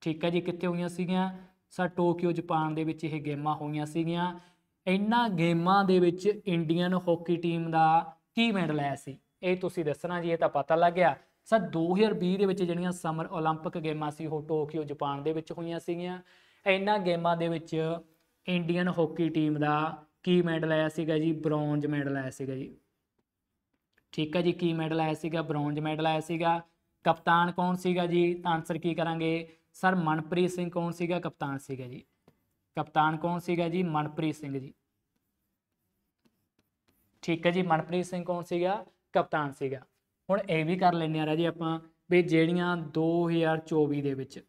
ਠੀਕ ਹੈ ਜੀ। ਕਿੱਥੇ ਹੋਈਆਂ ਸੀਗੀਆਂ ਸਰ? ਟੋਕੀਓ ਜਾਪਾਨ ਦੇ ਵਿੱਚ ਇਹ ਗੇਮਾਂ ਹੋਈਆਂ ਸੀਗੀਆਂ। ਇਹਨਾਂ ਗੇਮਾਂ ਦੇ ਵਿੱਚ ਇੰਡੀਅਨ ਹਾਕੀ ਟੀਮ ਦਾ ਕੀ ਮੈਡਲ ਆਇਆ ਸੀ ਇਹ ਤੁਸੀਂ ਦੱਸਣਾ ਜੀ। ਇਹ ਤਾਂ ਪਤਾ ਲੱਗ ਗਿਆ ਸਰ 2020 ਦੇ ਵਿੱਚ ਜਿਹੜੀਆਂ ਸਮਰ ਓਲੰਪਿਕ ਗੇਮਾਂ ਸੀ ਉਹ ਟੋਕੀਓ ਜਾਪਾਨ ਦੇ ਵਿੱਚ ਹੋਈਆਂ ਸੀਗੀਆਂ। ਇਹਨਾਂ ਗੇਮਾਂ ਦੇ ਵਿੱਚ ਇੰਡੀਅਨ ਹਾਕੀ ਟੀਮ ਦਾ ਕੀ ਮੈਡਲ ਆਇਆ ਸੀਗਾ ਜੀ? ਬ੍ਰੌਂਜ ਮੈਡਲ ਆਇਆ ਸੀਗਾ ਜੀ। ਠੀਕ ਹੈ ਜੀ। ਕੀ ਮੈਡਲ ਆਇਆ ਸੀਗਾ? ਬ੍ਰੌਂਜ ਮੈਡਲ ਆਇਆ ਸੀਗਾ। ਕਪਤਾਨ ਕੌਣ ਸੀਗਾ ਜੀ? ਤਾਂ ਆਨਸਰ ਕੀ ਕਰਾਂਗੇ ਸਰ? ਮਨਪ੍ਰੀਤ ਸਿੰਘ ਕੌਣ ਸੀਗਾ? ਕਪਤਾਨ ਸੀਗਾ ਜੀ। ਕਪਤਾਨ ਕੌਣ ਸੀਗਾ ਜੀ? ਮਨਪ੍ਰੀਤ ਸਿੰਘ ਜੀ। ਠੀਕ ਹੈ ਜੀ। ਮਨਪ੍ਰੀਤ ਸਿੰਘ ਕੌਣ ਸੀਗਾ? ਕਪਤਾਨ ਸੀਗਾ। ਹੁਣ ਇਹ ਵੀ ਕਰ ਲੈਂਦੇ ਆ ਰਾਜੇ ਆਪਾਂ ਵੀ ਜਿਹੜੀਆਂ 2024 ਦੇ ਵਿੱਚ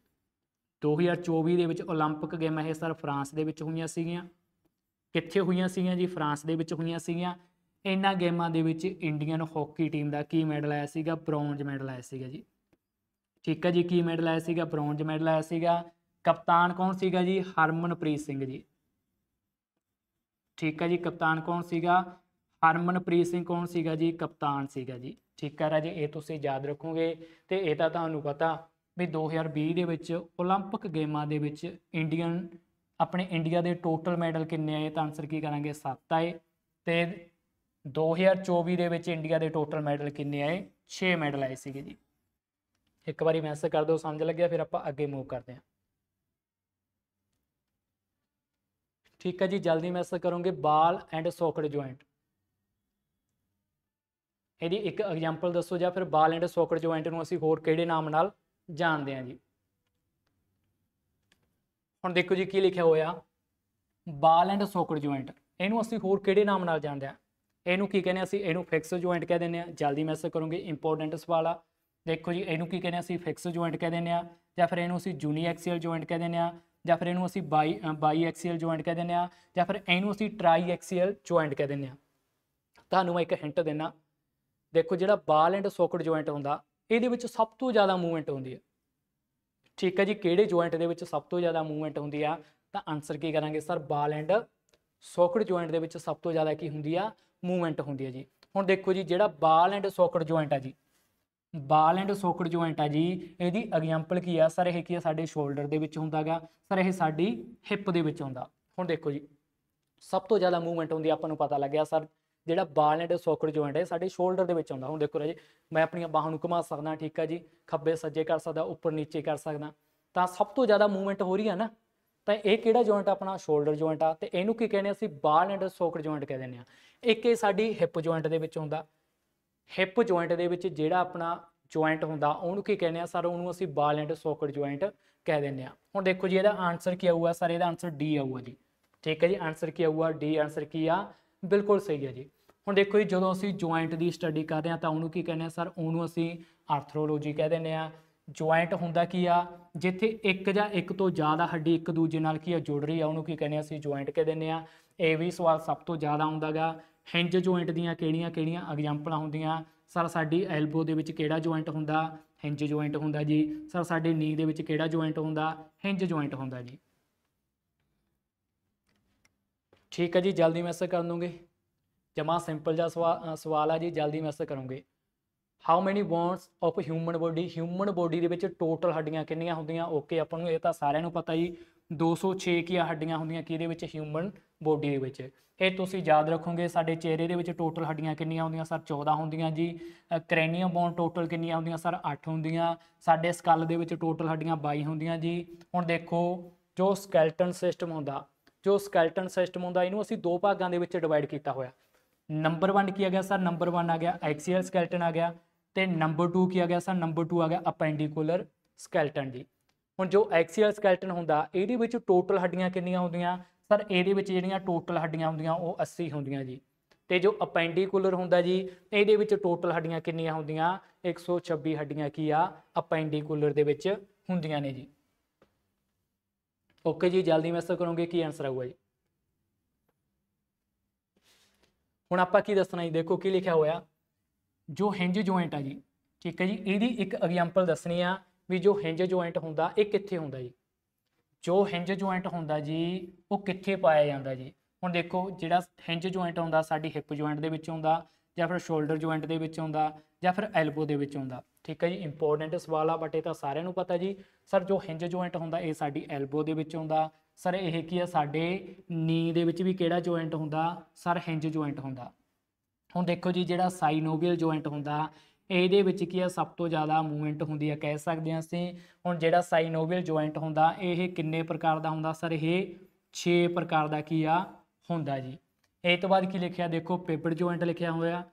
2024 ਦੇ ਵਿੱਚ ਓਲੰਪਿਕ ਗੇਮਾਂ ਇਹ ਸਰ ਫਰਾਂਸ ਦੇ ਵਿੱਚ ਹੋਈਆਂ ਸੀਗੀਆਂ। ਕਿੱਥੇ ਹੋਈਆਂ ਸੀਗੀਆਂ ਜੀ? ਫਰਾਂਸ ਦੇ ਵਿੱਚ ਹੋਈਆਂ ਸੀਗੀਆਂ। ਇਹਨਾਂ ਗੇਮਾਂ ਦੇ ਵਿੱਚ ਇੰਡੀਅਨ ਹਾਕੀ ਟੀਮ ਦਾ ਕੀ ਮੈਡਲ ਆਇਆ ਸੀਗਾ? ਬ੍ਰੌਂਜ ਮੈਡਲ ਆਇਆ ਸੀਗਾ ਜੀ। ਠੀਕ ਹੈ ਜੀ। ਕੀ ਮੈਡਲ ਆਇਆ ਸੀਗਾ? ਬ੍ਰੌਂਜ ਮੈਡਲ ਆਇਆ ਸੀਗਾ। ਕਪਤਾਨ ਕੌਣ ਸੀਗਾ ਜੀ? ਹਰਮਨਪ੍ਰੀਤ ਸਿੰਘ ਜੀ। ਠੀਕ ਹੈ ਜੀ। ਕਪਤਾਨ ਕੌਣ ਸੀਗਾ? ਹਰਮਨਪ੍ਰੀਤ ਸਿੰਘ ਕੌਣ ਸੀਗਾ ਜੀ? ਕਪਤਾਨ ਸੀਗਾ ਜੀ। ਠੀਕ ਹੈ ਰਾਜੇ, ਇਹ ਤੁਸੀਂ ਯਾਦ ਰੱਖੋਗੇ। ਤੇ ਇਹ ਤਾਂ ਤੁਹਾਨੂੰ ਪਤਾ ਵੀ 2020 ਦੇ ਵਿੱਚ ਓਲੰਪਿਕ ਗੇਮਾਂ ਦੇ ਵਿੱਚ ਆਪਣੇ ਇੰਡੀਆ ਦੇ ਟੋਟਲ ਮੈਡਲ ਕਿੰਨੇ ਆਏ? ਤਾਂ ਆਨਸਰ ਕੀ ਕਰਾਂਗੇ? 7 ਆਏ। ਤੇ 2024 ਦੇ ਵਿੱਚ ਇੰਡੀਆ ਦੇ ਟੋਟਲ ਮੈਡਲ ਕਿੰਨੇ ਆਏ? 6 ਮੈਡਲ ਆਏ ਸੀਗੇ ਜੀ। ਇੱਕ ਵਾਰੀ ਮੈਸੇਜ ਕਰ ਦਿਓ ਸਮਝ ਲੱਗਿਆ, ਫਿਰ ਆਪਾਂ ਅੱਗੇ ਮੂਵ ਕਰਦੇ ਹਾਂ। ਠੀਕ ਹੈ ਜੀ। ਜਲਦੀ ਮੈਸੇਜ ਕਰੋਗੇ। ਬਾਲ ਐਂਡ ਸੌਕਟ ਜੁਆਇੰਟ, ਇਹਦੀ ਇੱਕ ਐਗਜ਼ਾਮਪਲ ਦੱਸੋ, ਜਾਂ ਫਿਰ ਬਾਲ ਐਂਡ ਸੌਕਟ ਜੁਆਇੰਟ ਨੂੰ ਅਸੀਂ ਹੋਰ ਕਿਹੜੇ ਨਾਮ ਨਾਲ ਜਾਣਦੇ ਹਾਂ ਜੀ? ਹੁਣ ਦੇਖੋ ਜੀ ਕੀ ਲਿਖਿਆ ਹੋਇਆ, ਬਾਲ ਐਂਡ ਸੌਕਟ ਜੁਆਇੰਟ, ਇਹਨੂੰ ਅਸੀਂ ਹੋਰ ਕਿਹੜੇ ਨਾਮ ਨਾਲ ਜਾਣਦੇ ਹਾਂ? ਇਹਨੂੰ ਕੀ ਕਹਿੰਦੇ ਅਸੀਂ? ਇਹਨੂੰ ਫਿਕਸ ਜੁਆਇੰਟ ਕਹਿ ਦਿੰਦੇ ਹਾਂ। ਜਲਦੀ ਮੈਸੇਜ ਕਰੋਗੇ, ਇੰਪੋਰਟੈਂਟ ਸਵਾਲ ਆ। ਦੇਖੋ ਜੀ ਇਹਨੂੰ ਕੀ ਕਹਿੰਦੇ ਅਸੀਂ? ਫਿਕਸ ਜੁਆਇੰਟ ਕਹਿ ਦਿੰਦੇ ਹਾਂ, ਜਾਂ ਫਿਰ ਇਹਨੂੰ ਅਸੀਂ ਯੂਨੀ ਐਕਸੀਅਲ ਜੁਆਇੰਟ ਕਹਿ ਦਿੰਦੇ ਹਾਂ, ਜਾਂ ਫਿਰ ਇਹਨੂੰ ਅਸੀਂ ਬਾਈ ਐਕਸੀਅਲ ਜੁਆਇੰਟ ਕਹਿ ਦਿੰਦੇ ਹਾਂ, ਜਾਂ ਫਿਰ ਇਹਨੂੰ ਅਸੀਂ ਟਰਾਈ ਐਕਸੀਅਲ ਜੁਆਇੰਟ ਕਹਿ ਦਿੰਦੇ ਹਾਂ। ਤੁਹਾਨੂੰ ਮੈਂ ਇੱਕ ਹਿੰਟ ਦਿੰਦਾ, ਦੇਖੋ ਜਿਹੜਾ ਬਾਲ ਐਂਡ ਸੌਕਟ ਜੁਆਇੰਟ ਹੁੰਦਾ ਇਹਦੇ ਵਿੱਚ ਸਭ ਤੋਂ ਜ਼ਿਆਦਾ ਮੂਵਮੈਂਟ ਹੁੰਦੀ ਹੈ। ਠੀਕ ਹੈ ਜੀ। ਕਿਹੜੇ ਜੁਆਇੰਟ ਦੇ ਵਿੱਚ ਸਭ ਤੋਂ ਜ਼ਿਆਦਾ ਮੂਵਮੈਂਟ ਹੁੰਦੀ ਆ? ਤਾਂ ਆਨਸਰ ਕੀ ਕਰਾਂਗੇ sir? Ball and socket joint ਦੇ ਵਿੱਚ ਸਭ ਤੋਂ ਜ਼ਿਆਦਾ ਕੀ ਹੁੰਦੀ ਆ? ਮੂਵਮੈਂਟ ਹੁੰਦੀ ਹੈ ਜੀ। ਹੁਣ ਦੇਖੋ ਜੀ ਜਿਹੜਾ ਬਾਲ ਐਂਡ ਸੌਕਟ ਜੁਆਇੰਟ ਆ ਜੀ, ਬਾਲ ਐਂਡ ਸੌਕਟ ਜੁਆਇੰਟ ਆ ਜੀ, ਇਹਦੀ ਐਗਜ਼ਾਮਪਲ ਕੀ ਆ ਸਰ? ਇਹ ਕੀ ਆ? ਸਾਡੇ ਸ਼ੋਲਡਰ ਦੇ ਵਿੱਚ ਹੁੰਦਾ ਗਾ ਸਰ, ਇਹ ਸਾਡੀ ਹਿੱਪ ਦੇ ਵਿੱਚ ਹੁੰਦਾ। ਹੁਣ ਦੇਖੋ ਜੀ ਸਭ ਤੋਂ ਜ਼ਿਆਦਾ ਮੂਵਮੈਂਟ ਹੁੰਦੀ, ਆਪਾਂ ਨੂੰ ਪਤਾ ਲੱਗਿਆ ਸਰ ਜਿਹੜਾ ਬਾਲ ਐਂਡ ਸੌਕਟ ਜੁਆਇੰਟ ਹੈ ਸਾਡੇ ਸ਼ੋਲਡਰ ਦੇ ਵਿੱਚ ਆਉਂਦਾ। ਹੁਣ ਦੇਖੋ ਰਾਜੇ ਮੈਂ ਆਪਣੀਆਂ ਬਾਹਾਂ ਨੂੰ ਘੁਮਾ ਸਕਦਾ, ਠੀਕ ਹੈ ਜੀ, ਖੱਬੇ ਸੱਜੇ ਕਰ ਸਕਦਾ, ਉੱਪਰ ਨੀਚੇ ਕਰ ਸਕਦਾ, ਤਾਂ ਸਭ ਤੋਂ ਜ਼ਿਆਦਾ ਮੂਵਮੈਂਟ ਹੋ ਰਹੀ ਹੈ ਨਾ। ਤਾਂ ਇਹ ਕਿਹੜਾ ਜੁਆਇੰਟ ਆਪਣਾ? ਸ਼ੋਲਡਰ ਜੁਆਇੰਟ ਆ। ਤੇ ਇਹਨੂੰ ਕੀ ਕਹਿੰਦੇ ਅਸੀਂ? ਬਾਲ ਐਂਡ ਸੌਕਟ ਜੁਆਇੰਟ ਕਹਿ ਦਿੰਦੇ ਹਾਂ। ਇੱਕ ਇਹ ਸਾਡੀ ਹਿੱਪ ਜੁਆਇੰਟ ਦੇ ਵਿੱਚ ਹੁੰਦਾ। ਹਿੱਪ ਜੁਆਇੰਟ ਦੇ ਵਿੱਚ ਜਿਹੜਾ ਆਪਣਾ ਜੁਆਇੰਟ ਹੁੰਦਾ ਉਹਨੂੰ ਕੀ ਕਹਿੰਦੇ ਆ ਸਰ? ਉਹਨੂੰ ਅਸੀਂ ਬਾਲ ਐਂਡ ਸੌਕਟ ਜੁਆਇੰਟ ਕਹਿ ਦਿੰਦੇ ਹਾਂ। ਹੁਣ ਦੇਖੋ ਜੀ ਇਹਦਾ ਆਨਸਰ ਕੀ ਆਊਗਾ ਸਰ? ਇਹਦਾ ਆਨਸਰ ਡੀ ਆਊਗਾ ਜੀ। ਠੀਕ ਹੈ ਜੀ। ਆਨਸਰ ਕੀ ਆਊਗਾ? ਡੀ ਆਨਸਰ ਕੀ ਆ? ਬਿਲਕੁਲ ਸਹੀ ਹੈ ਜੀ। ਹੁਣ ਦੇਖੋ ਜੀ ਜਦੋਂ ਅਸੀਂ ਜੁਆਇੰਟ ਦੀ ਸਟੱਡੀ ਕਰ ਰਹੇ ਹਾਂ ਤਾਂ ਉਹਨੂੰ ਕੀ ਕਹਿੰਦੇ ਆ ਸਰ? ਉਹਨੂੰ ਅਸੀਂ ਆਰਥਰੋਲੋਜੀ ਕਹਿ ਦਿੰਦੇ ਹਾਂ। ਜੁਆਇੰਟ ਹੁੰਦਾ ਕੀ ਆ? ਜਿੱਥੇ ਇੱਕ ਜਾਂ ਇੱਕ ਤੋਂ ਜ਼ਿਆਦਾ ਹੱਡੀ ਇੱਕ ਦੂਜੇ ਨਾਲ ਕੀ ਆ? ਜੁੜ ਰਹੀ ਆ, ਉਹਨੂੰ ਕੀ ਕਹਿੰਦੇ ਆ? ਅਸੀਂ ਜੁਆਇੰਟ ਕਹਿ ਦਿੰਦੇ ਆ। ਇਹ ਵੀ ਸਵਾਲ ਸਭ ਤੋਂ ਜ਼ਿਆਦਾ ਆਉਂਦਾ ਗਾ। ਹਿੰਜ ਜੁਆਇੰਟ ਦੀਆਂ ਕਿਹੜੀਆਂ ਕਿਹੜੀਆਂ ਐਗਜ਼ਾਮਪਲਾਂ ਹੁੰਦੀਆਂ ਸਰ? ਸਾਡੀ ਐਲਬੋ ਦੇ ਵਿੱਚ ਕਿਹੜਾ ਜੁਆਇੰਟ ਹੁੰਦਾ? ਹਿੰਜ ਜੁਆਇੰਟ ਹੁੰਦਾ ਜੀ। ਸਰ ਸਾਡੇ ਨੀ ਦੇ ਵਿੱਚ ਕਿਹੜਾ ਜੁਆਇੰਟ ਹੁੰਦਾ? ਹਿੰਜ ਜੁਆਇੰਟ ਹੁੰਦਾ ਜੀ। ਠੀਕ ਹੈ ਜੀ। ਜਲਦੀ ਮੈਸੇਜ ਕਰ ਦੂੰਗੇ, ਜਮਾ ਸਿੰਪਲ ਜਿਹਾ ਸਵਾਲ ਆ ਜੀ, ਜਲਦੀ ਮੈਸੇਜ ਕਰੋਗੇ। How many bonus of human body ਦੇ ਵਿੱਚ ਟੋਟਲ ਹੱਡੀਆਂ ਕਿੰਨੀਆਂ ਹੁੰਦੀਆਂ। ਓਕੇ, ਆਪਾਂ ਨੂੰ ਇਹ ਤਾਂ ਸਾਰਿਆਂ ਨੂੰ ਪਤਾ ਜੀ 206 ਕੀ ਹੱਡੀਆਂ ਹੁੰਦੀਆਂ ਕਿਹਦੇ ਵਿੱਚ, ਹਿਊਮਨ ਬੋਡੀ ਦੇ ਵਿੱਚ। ਇਹ ਤੁਸੀਂ ਯਾਦ ਰੱਖੋਗੇ। ਸਾਡੇ ਚਿਹਰੇ ਦੇ ਵਿੱਚ ਟੋਟਲ ਹੱਡੀਆਂ ਕਿੰਨੀਆਂ ਹੁੰਦੀਆਂ ਸਰ, 14 ਹੁੰਦੀਆਂ ਜੀ। ਕਰੈਨੀਅਮ ਬੋਨ ਟੋਟਲ ਕਿੰਨੀਆਂ ਹੁੰਦੀਆਂ ਸਰ, 8 ਹੁੰਦੀਆਂ। ਸਾਡੇ ਸਕਲ ਦੇ ਵਿੱਚ ਟੋਟਲ ਹੱਡੀਆਂ 22 ਹੁੰਦੀਆਂ ਜੀ। ਹੁਣ ਦੇਖੋ ਜੋ ਸਕੈਲਟਨ ਸਿਸਟਮ ਹੁੰਦਾ ਇਹਨੂੰ ਅਸੀਂ ਦੋ ਭਾਗਾਂ ਦੇ ਵਿੱਚ ਡਿਵਾਈਡ ਕੀਤਾ ਹੋਇਆ। ਨੰਬਰ 1 ਕੀ ਆ ਗਿਆ ਸਰ, ਨੰਬਰ 1 ਆ ਗਿਆ ਐਕਸੀਅਲ ਸਕੈਲਟਨ ਆ ਗਿਆ, ਤੇ ਨੰਬਰ 2 ਕੀ ਆ ਗਿਆ ਸਰ, ਨੰਬਰ 2 ਆ ਗਿਆ ਅਪੈਂਡੀਕੂਲਰ ਸਕੈਲਟਨ ਜੀ। ਹੁਣ ਜੋ ਐਕਸੀਅਲ ਸਕੈਲਟਨ ਹੁੰਦਾ ਇਹਦੇ ਵਿੱਚ ਟੋਟਲ ਹੱਡੀਆਂ ਕਿੰਨੀਆਂ ਹੁੰਦੀਆਂ ਸਰ, ਇਹਦੇ ਵਿੱਚ ਜਿਹੜੀਆਂ ਟੋਟਲ ਹੱਡੀਆਂ ਹੁੰਦੀਆਂ ਉਹ 80 ਹੁੰਦੀਆਂ ਜੀ। ਤੇ ਜੋ ਅਪੈਂਡੀਕੂਲਰ ਹੁੰਦਾ ਜੀ ਇਹਦੇ ਵਿੱਚ ਟੋਟਲ ਹੱਡੀਆਂ ਕਿੰਨੀਆਂ ਹੁੰਦੀਆਂ, 126 ਹੱਡੀਆਂ ਕੀ ਆ ਅਪੈਂਡੀਕੂਲਰ ਦੇ ਵਿੱਚ ਹੁੰਦੀਆਂ ਨੇ ਜੀ। ਓਕੇ ਜੀ, ਜਲਦੀ ਮੈਸੇਜ ਕਰੋਗੇ ਕੀ ਆਨਸਰ ਆਊਗਾ ਜੀ। ਹੁਣ ਆਪਾਂ ਕੀ ਦੱਸਣਾ ਜੀ, ਦੇਖੋ ਕੀ ਲਿਖਿਆ ਹੋਇਆ, ਜੋ ਹਿੰਜ ਜੁਆਇੰਟ ਆ ਜੀ, ਠੀਕ ਹੈ ਜੀ, ਇਹਦੀ ਇੱਕ ਐਗਜ਼ਾਮਪਲ ਦੱਸਣੀ ਆ ਵੀ ਜੋ ਹਿੰਜ ਜੁਆਇੰਟ ਹੁੰਦਾ ਇਹ ਕਿੱਥੇ ਹੁੰਦਾ ਜੀ। ਜੋ ਹਿੰਜ ਜੁਆਇੰਟ ਹੁੰਦਾ ਜੀ ਉਹ ਕਿੱਥੇ ਪਾਇਆ ਜਾਂਦਾ ਜੀ। ਹੁਣ ਦੇਖੋ ਜਿਹੜਾ ਹਿੰਜ ਜੁਆਇੰਟ ਹੁੰਦਾ ਸਾਡੀ ਹਿਪ ਜੁਆਇੰਟ ਦੇ ਵਿੱਚ ਹੁੰਦਾ, ਜਾਂ ਫਿਰ ਸ਼ੋਲਡਰ ਜੁਆਇੰਟ ਦੇ ਵਿੱਚ ਹੁੰਦਾ, ਜਾਂ ਫਿਰ ਐਲਬੋ ਦੇ ਵਿੱਚ ਹੁੰਦਾ। ਠੀਕ ਹੈ ਜੀ, ਇੰਪੋਰਟੈਂਟ ਸਵਾਲ ਆ ਬਟ ਇਹ ਤਾਂ ਸਾਰਿਆਂ ਨੂੰ ਪਤਾ ਜੀ। ਸਰ ਜੋ ਹਿੰਜ ਜੁਆਇੰਟ ਹੁੰਦਾ ਇਹ ਸਾਡੀ ਐਲਬੋ ਦੇ ਵਿੱਚ ਹੁੰਦਾ। ਸਰ ਇਹ ਕੀ ਆ, ਸਾਡੇ ਨੀ ਦੇ ਵਿੱਚ ਵੀ ਕਿਹੜਾ ਜੁਆਇੰਟ ਹੁੰਦਾ ਸਰ, ਹਿੰਜ ਜੁਆਇੰਟ ਹੁੰਦਾ। ਹੁਣ ਦੇਖੋ ਜੀ ਜਿਹੜਾ ਸਾਈਨੋਵੀਅਲ ਜੁਆਇੰਟ ਹੁੰਦਾ ਇਹਦੇ ਵਿੱਚ ਕੀ ਆ, ਸਭ ਤੋਂ ਜ਼ਿਆਦਾ ਮੂਵਮੈਂਟ ਹੁੰਦੀ ਆ ਕਹਿ ਸਕਦੇ ਹਾਂ ਅਸੀਂ। ਹੁਣ ਜਿਹੜਾ ਸਾਈਨੋਵੀਅਲ ਜੁਆਇੰਟ ਹੁੰਦਾ ਇਹ ਕਿੰਨੇ ਪ੍ਰਕਾਰ ਦਾ ਹੁੰਦਾ ਸਰ, ਇਹ 6 ਪ੍ਰਕਾਰ ਦਾ ਕੀ ਆ ਹੁੰਦਾ ਜੀ। ਇਹ ਤੋਂ ਬਾਅਦ ਕੀ ਲਿਖਿਆ, ਦੇਖੋ ਪਿਵਟ ਜੁਆਇੰਟ ਲਿਖਿਆ ਹੋਇਆ,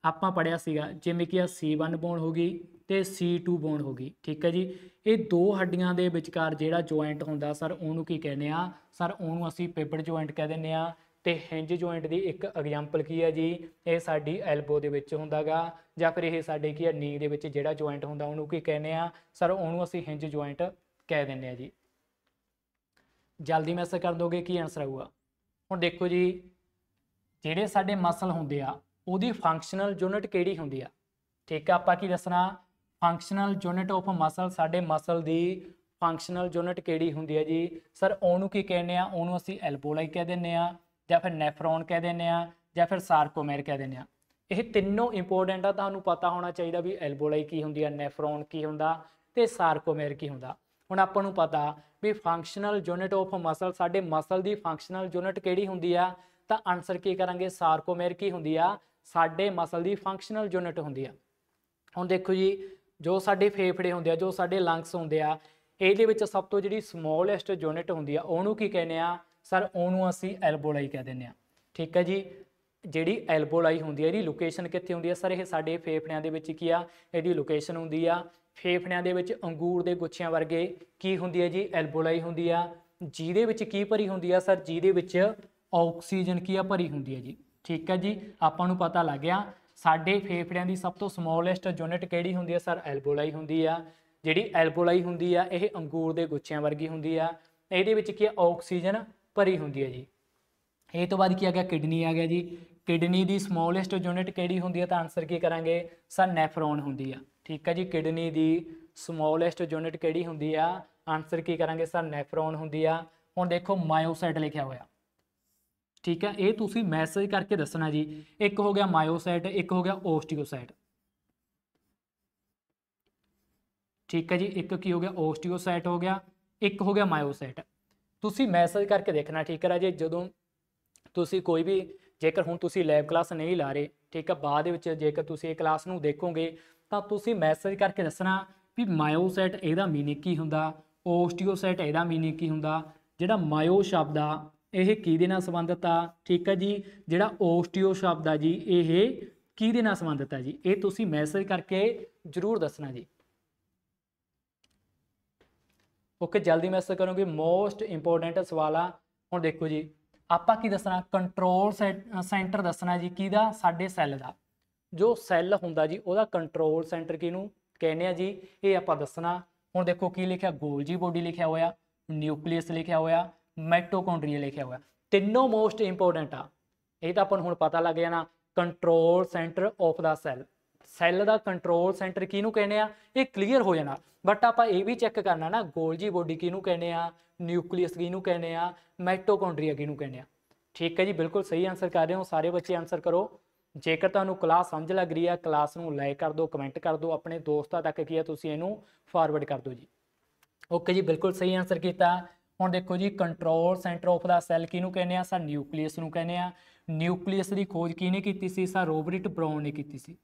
ਆਪਾਂ ਪੜ੍ਹਿਆ ਸੀਗਾ ਜਿਵੇਂ ਕਿ ਆ C1 ਬੋਨ ਹੋ ਗਈ ਤੇ C2 ਬੋਨ ਹੋ ਗਈ। ਠੀਕ ਹੈ ਜੀ, ਇਹ ਦੋ ਹੱਡੀਆਂ ਦੇ ਵਿਚਕਾਰ ਜਿਹੜਾ ਜੁਆਇੰਟ ਹੁੰਦਾ ਸਰ ਉਹਨੂੰ ਕੀ ਕਹਿੰਦੇ ਆ ਸਰ, ਉਹਨੂੰ ਅਸੀਂ ਪਿਵਟ ਜੁਆਇੰਟ ਕਹਿ ਦਿੰਦੇ ਆ। ਤੇ ਹਿੰਜ ਜੁਆਇੰਟ ਦੀ ਇੱਕ ਐਗਜ਼ਾਮਪਲ ਕੀ ਹੈ ਜੀ, ਇਹ ਸਾਡੀ ਐਲਬੋ ਦੇ ਵਿੱਚ ਹੁੰਦਾ ਗਾ, ਜਾਂ ਫਿਰ ਇਹ ਸਾਡੇ ਕੀ ਆ ਨੀ ਦੇ ਵਿੱਚ ਜਿਹੜਾ ਜੁਆਇੰਟ ਹੁੰਦਾ ਉਹਨੂੰ ਕੀ ਕਹਿੰਦੇ ਆ ਸਰ, ਉਹਨੂੰ ਅਸੀਂ ਹਿੰਜ ਜੁਆਇੰਟ ਕਹਿ ਦਿੰਦੇ ਆ ਜੀ। ਜਲਦੀ ਮੈਸੇਜ ਕਰ ਦੋਗੇ ਕੀ ਆਨਸਰ ਆਊਗਾ। ਹੁਣ ਦੇਖੋ ਜੀ ਜਿਹੜੇ ਸਾਡੇ ਮਸਲ ਹੁੰਦੇ ਆ ਉਹਦੀ ਫੰਕਸ਼ਨਲ ਯੂਨਿਟ ਕਿਹੜੀ ਹੁੰਦੀ ਆ। ਠੀਕ ਆ, ਆਪਾਂ ਕੀ ਦੱਸਣਾ, ਫੰਕਸ਼ਨਲ ਯੂਨਿਟ ਆਫ ਮਸਲ, ਸਾਡੇ ਮਸਲ ਦੀ ਫੰਕਸ਼ਨਲ ਯੂਨਿਟ ਕਿਹੜੀ ਹੁੰਦੀ ਹੈ ਜੀ ਸਰ, ਉਹਨੂੰ ਕੀ ਕਹਿੰਦੇ ਆ, ਉਹਨੂੰ ਅਸੀਂ ਐਲਬੋਲਾਈ ਕਹਿ ਦਿੰਦੇ ਆ, ਜਾਂ ਫਿਰ ਨੈਫਰੋਨ ਕਹਿ ਦਿੰਦੇ ਆ, ਜਾਂ ਫਿਰ ਸਾਰਕੋਮੇਰ ਕਹਿ ਦਿੰਦੇ ਆ। ਇਹ ਤਿੰਨੋਂ ਇੰਪੋਰਟੈਂਟ ਆ, ਤੁਹਾਨੂੰ ਪਤਾ ਹੋਣਾ ਚਾਹੀਦਾ ਵੀ ਐਲਬੋਲਾਈ ਕੀ ਹੁੰਦੀ ਆ, ਨੈਫਰੋਨ ਕੀ ਹੁੰਦਾ ਤੇ ਸਾਰਕੋਮੇਰ ਕੀ ਹੁੰਦਾ। ਹੁਣ ਆਪਾਂ ਨੂੰ ਪਤਾ ਵੀ ਫੰਕਸ਼ਨਲ ਯੂਨਿਟ ਆਫ ਮਸਲ, ਸਾਡੇ ਮਸਲ ਦੀ ਫੰਕਸ਼ਨਲ ਯੂਨਿਟ ਕਿਹੜੀ ਹੁੰਦੀ ਆ, ਤਾਂ ਆਨਸਰ ਕੀ ਕਰਾਂਗੇ, ਸਾਰਕੋਮੇਰ ਕੀ ਹੁੰਦੀ ਆ, ਸਾਡੇ ਮਸਲ ਦੀ ਫੰਕਸ਼ਨਲ ਯੂਨਿਟ ਹੁੰਦੀ ਆ। ਹੁਣ ਦੇਖੋ ਜੀ ਜੋ ਸਾਡੇ ਫੇਫੜੇ ਹੁੰਦੇ ਆ, ਜੋ ਸਾਡੇ ਲੰਗਸ ਹੁੰਦੇ ਆ, ਇਹਦੇ ਵਿੱਚ ਸਭ ਤੋਂ ਜਿਹੜੀ ਸਮੋਲੈਸਟ ਯੂਨਿਟ ਹੁੰਦੀ ਆ ਉਹਨੂੰ ਕੀ ਕਹਿੰਦੇ ਆ ਸਰ, ਉਹਨੂੰ ਅਸੀਂ ਐਲਬੋਲਾਈ ਕਹਿ ਦਿੰਦੇ ਆ। ਠੀਕ ਹੈ ਜੀ, ਜਿਹੜੀ ਐਲਬੋਲਾਈ ਹੁੰਦੀ ਹੈ ਇਹਦੀ ਲੋਕੇਸ਼ਨ ਕਿੱਥੇ ਹੁੰਦੀ ਹੈ ਸਰ, ਇਹ ਸਾਡੇ ਫੇਫੜਿਆਂ ਦੇ ਵਿੱਚ ਕੀ ਆ, ਇਹਦੀ ਲੋਕੇਸ਼ਨ ਹੁੰਦੀ ਆ। ਫੇਫੜਿਆਂ ਦੇ ਵਿੱਚ ਅੰਗੂਰ ਦੇ ਗੁੱਛਿਆਂ ਵਰਗੇ ਕੀ ਹੁੰਦੀ ਹੈ ਜੀ, ਐਲਬੋਲਾਈ ਹੁੰਦੀ ਆ। ਜਿਹਦੇ ਵਿੱਚ ਕੀ ਭਰੀ ਹੁੰਦੀ ਆ ਸਰ, ਜਿਹਦੇ ਵਿੱਚ ਆਕਸੀਜਨ ਕੀ ਆ ਭਰੀ ਹੁੰਦੀ ਹੈ ਜੀ। ਠੀਕ ਹੈ ਜੀ, ਆਪਾਂ ਨੂੰ ਪਤਾ ਲੱਗ ਗਿਆ ਸਾਡੇ ਫੇਫੜਿਆਂ ਦੀ ਸਭ ਤੋਂ ਸਮੋਲੈਸਟ ਯੂਨਿਟ ਕਿਹੜੀ ਹੁੰਦੀ ਹੈ ਸਰ, ਐਲਬੋਲਾਈ ਹੁੰਦੀ ਆ। ਜਿਹੜੀ ਐਲਬੋਲਾਈ ਹੁੰਦੀ ਆ ਇਹ ਅੰਗੂਰ ਦੇ ਗੁੱਛਿਆਂ ਵਰਗੀ ਹੁੰਦੀ ਆ, ਇਹਦੇ ਵਿੱਚ ਕੀ ਆ, ਆਕਸੀਜਨ ਭਰੀ ਹੁੰਦੀ ਹੈ ਜੀ। ਇਹ ਤੋਂ ਬਾਅਦ ਕੀ ਆ ਗਿਆ, ਕਿਡਨੀ ਆ ਗਿਆ ਜੀ। ਕਿਡਨੀ ਦੀ ਸਮੋਲੈਸਟ ਯੂਨਿਟ ਕਿਹੜੀ ਹੁੰਦੀ ਹੈ, ਤਾਂ ਆਨਸਰ ਕੀ ਕਰਾਂਗੇ ਸਰ, ਨੈਫਰੋਨ ਹੁੰਦੀ ਆ। ਠੀਕ ਹੈ ਜੀ, ਕਿਡਨੀ ਦੀ ਸਮੋਲੈਸਟ ਯੂਨਿਟ ਕਿਹੜੀ ਹੁੰਦੀ ਆ, ਆਨਸਰ ਕੀ ਕਰਾਂਗੇ ਸਰ, ਨੈਫਰੋਨ ਹੁੰਦੀ ਆ। ਹੁਣ ਦੇਖੋ ਮਾਇਓਸਾਈਟ ਲਿਖਿਆ ਹੋਇਆ, ਠੀਕ ਹੈ, ਇਹ ਤੁਸੀਂ ਮੈਸੇਜ ਕਰਕੇ ਦੱਸਣਾ ਜੀ। ਇੱਕ ਹੋ ਗਿਆ ਮਾਇਓਸਾਈਟ, ਇੱਕ ਹੋ ਗਿਆ ਓਸਟੀਓਸਾਈਟ। ਠੀਕ ਹੈ ਜੀ, ਇੱਕ ਕੀ ਹੋ ਗਿਆ, ਓਸਟੀਓਸਾਈਟ ਹੋ ਗਿਆ, ਇੱਕ ਹੋ ਗਿਆ ਮਾਇਓਸਾਈਟ। ਤੁਸੀਂ ਮੈਸੇਜ ਕਰਕੇ ਦੇਖਣਾ। ਠੀਕ ਹੈ ਰਾਜੇ, ਜਦੋਂ ਤੁਸੀਂ ਕੋਈ ਵੀ, ਜੇਕਰ ਹੁਣ ਤੁਸੀਂ ਲੈਬ ਕਲਾਸ ਨਹੀਂ ਲਾ ਰਹੇ, ਠੀਕ ਹੈ, ਬਾਅਦ ਵਿੱਚ ਜੇਕਰ ਤੁਸੀਂ ਇਹ ਕਲਾਸ ਨੂੰ ਦੇਖੋਗੇ ਤਾਂ ਤੁਸੀਂ ਮੈਸੇਜ ਕਰਕੇ ਦੱਸਣਾ ਵੀ ਮਾਇਓਸਾਈਟ ਇਹਦਾ ਮੀਨਿੰਗ ਕੀ ਹੁੰਦਾ, ਓਸਟੀਓਸਾਈਟ ਇਹਦਾ ਮੀਨਿੰਗ ਕੀ ਹੁੰਦਾ। ਜਿਹੜਾ ਮਾਇਓ ਸ਼ਬਦ ਆ ਇਹ ਕਿਹਦੇ ਨਾਲ ਸੰਬੰਧਿਤ ਆ, ਠੀਕ ਹੈ ਜੀ, ਜਿਹੜਾ ਓਸਟੀਓ ਸ਼ਬਦ ਆ ਜੀ ਇਹ ਕਿਹਦੇ ਨਾਲ ਸੰਬੰਧਿਤ ਆ ਜੀ, ਇਹ ਤੁਸੀਂ ਮੈਸੇਜ ਕਰਕੇ ਜ਼ਰੂਰ ਦੱਸਣਾ ਜੀ। ਓਕੇ, ਜਲਦੀ ਮੈਸੇਜ ਕਰੋਗੇ, ਮੋਸਟ ਇੰਪੋਰਟੈਂਟ ਸਵਾਲ ਆ। ਹੁਣ ਦੇਖੋ ਜੀ ਆਪਾਂ ਕੀ ਦੱਸਣਾ, ਕੰਟਰੋਲ ਸੈਂਟਰ ਦੱਸਣਾ ਜੀ ਕਿਹਦਾ, ਸਾਡੇ ਸੈੱਲ ਦਾ। ਜੋ ਸੈੱਲ ਹੁੰਦਾ ਜੀ ਉਹਦਾ ਕੰਟਰੋਲ ਸੈਂਟਰ ਕਿਹਨੂੰ ਕਹਿੰਦੇ ਆ ਜੀ, ਇਹ ਆਪਾਂ ਦੱਸਣਾ। ਹੁਣ ਦੇਖੋ ਕੀ ਲਿਖਿਆ, ਗੋਲਜੀ ਬੋਡੀ ਲਿਖਿਆ ਹੋਇਆ, ਨਿਊਕਲੀਅਸ ਲਿਖਿਆ ਹੋਇਆ, ਮਾਈਟੋਕੌਂਡਰੀਆ ਲਿਖਿਆ ਹੋਇਆ। ਤਿੰਨੋਂ ਮੋਸਟ ਇੰਪੋਰਟੈਂਟ ਆ, ਇਹ ਤਾਂ ਆਪਾਂ ਨੂੰ ਹੁਣ ਪਤਾ ਲੱਗ ਜਾਣਾ। Control centre of the cell, cell the control centre ਕਿਹਨੂੰ ਕਹਿੰਦੇ ਆ, ਇਹ ਕਲੀਅਰ ਹੋ ਜਾਣਾ। ਬਟ ਆਪਾਂ ਇਹ ਵੀ ਚੈੱਕ ਕਰਨਾ ਨਾ, ਗੋਲਜੀ ਬੋਡੀ ਕਿਹਨੂੰ ਕਹਿੰਦੇ ਆ, ਨਿਊਕਲੀਅਸ ਕਿਹਨੂੰ ਕਹਿੰਦੇ ਆ, ਮਾਈਟੋਕੌਂਡਰੀਆ ਕਿਹਨੂੰ ਕਹਿੰਦੇ ਆ। ਠੀਕ ਹੈ ਜੀ, ਬਿਲਕੁਲ ਸਹੀ ਆਨਸਰ ਕਰ ਰਹੇ ਹੋ ਸਾਰੇ ਬੱਚੇ, ਆਨਸਰ ਕਰੋ। जेकर तुहानूं क्लास समझ लग रही है क्लास नूं लाइक कर दो, कमेंट कर दो, अपने दोस्तां तक की है तुसीं इहनूं फॉरवर्ड कर दो जी। ओके जी, बिल्कुल सही आंसर किया। हुण देखो जी, control centre of the cell किहनूं कहने आ? सर न्यूक्लीअस नूं कहने आ। न्यूक्लीअस की खोज किहने कीती सी? सर रॉबर्ट ब्राउन ने कीती सी।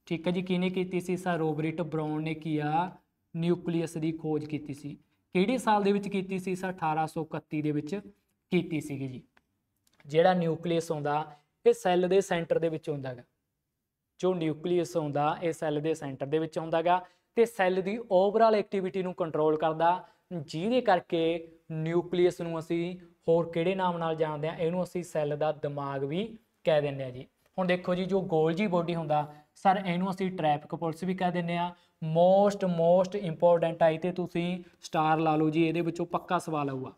ठीक है जी, किहने कीती सी? सर रॉबर्ट ब्राउन ने किया न्यूक्लीअस की खोज कीती सी। किहड़े साल दे विच कीती सी? सर 1831 दे विच कीती सीगी जी। ਜਿਹੜਾ ਨਿਊਕਲੀਅਸ ਆਉਂਦਾ ਇਹ ਸੈੱਲ ਦੇ ਸੈਂਟਰ ਦੇ ਵਿੱਚ ਹੁੰਦਾ ਗਾ। ਜੋ ਨਿਊਕਲੀਅਸ ਆਉਂਦਾ ਇਹ ਸੈੱਲ ਦੇ ਸੈਂਟਰ ਦੇ ਵਿੱਚ ਹੁੰਦਾ ਗਾ ਤੇ ਸੈੱਲ ਦੀ ਓਵਰਆਲ ਐਕਟੀਵਿਟੀ ਨੂੰ ਕੰਟਰੋਲ ਕਰਦਾ, ਜਿਹਦੇ ਕਰਕੇ ਨਿਊਕਲੀਅਸ ਨੂੰ ਅਸੀਂ ਹੋਰ ਕਿਹੜੇ ਨਾਮ ਨਾਲ ਜਾਣਦੇ ਆ? ਇਹਨੂੰ ਅਸੀਂ ਸੈੱਲ ਦਾ ਦਿਮਾਗ ਵੀ ਕਹਿ ਦਿੰਦੇ ਆ ਜੀ। ਹੁਣ ਦੇਖੋ ਜੀ, ਜੋ ਗੋਲਜੀ ਬੋਡੀ ਹੁੰਦਾ ਸਰ ਇਹਨੂੰ ਅਸੀਂ ਟ੍ਰੈਫਿਕ ਪੁਲਿਸ ਵੀ ਕਹਿ ਦਿੰਦੇ ਆ। ਮੋਸਟ ਇੰਪੋਰਟੈਂਟ ਆਈ ਤੇ ਤੁਸੀਂ ਸਟਾਰ ਲਾ ਲਓ ਜੀ, ਇਹਦੇ ਵਿੱਚੋਂ ਪੱਕਾ ਸਵਾਲ ਆਊਗਾ।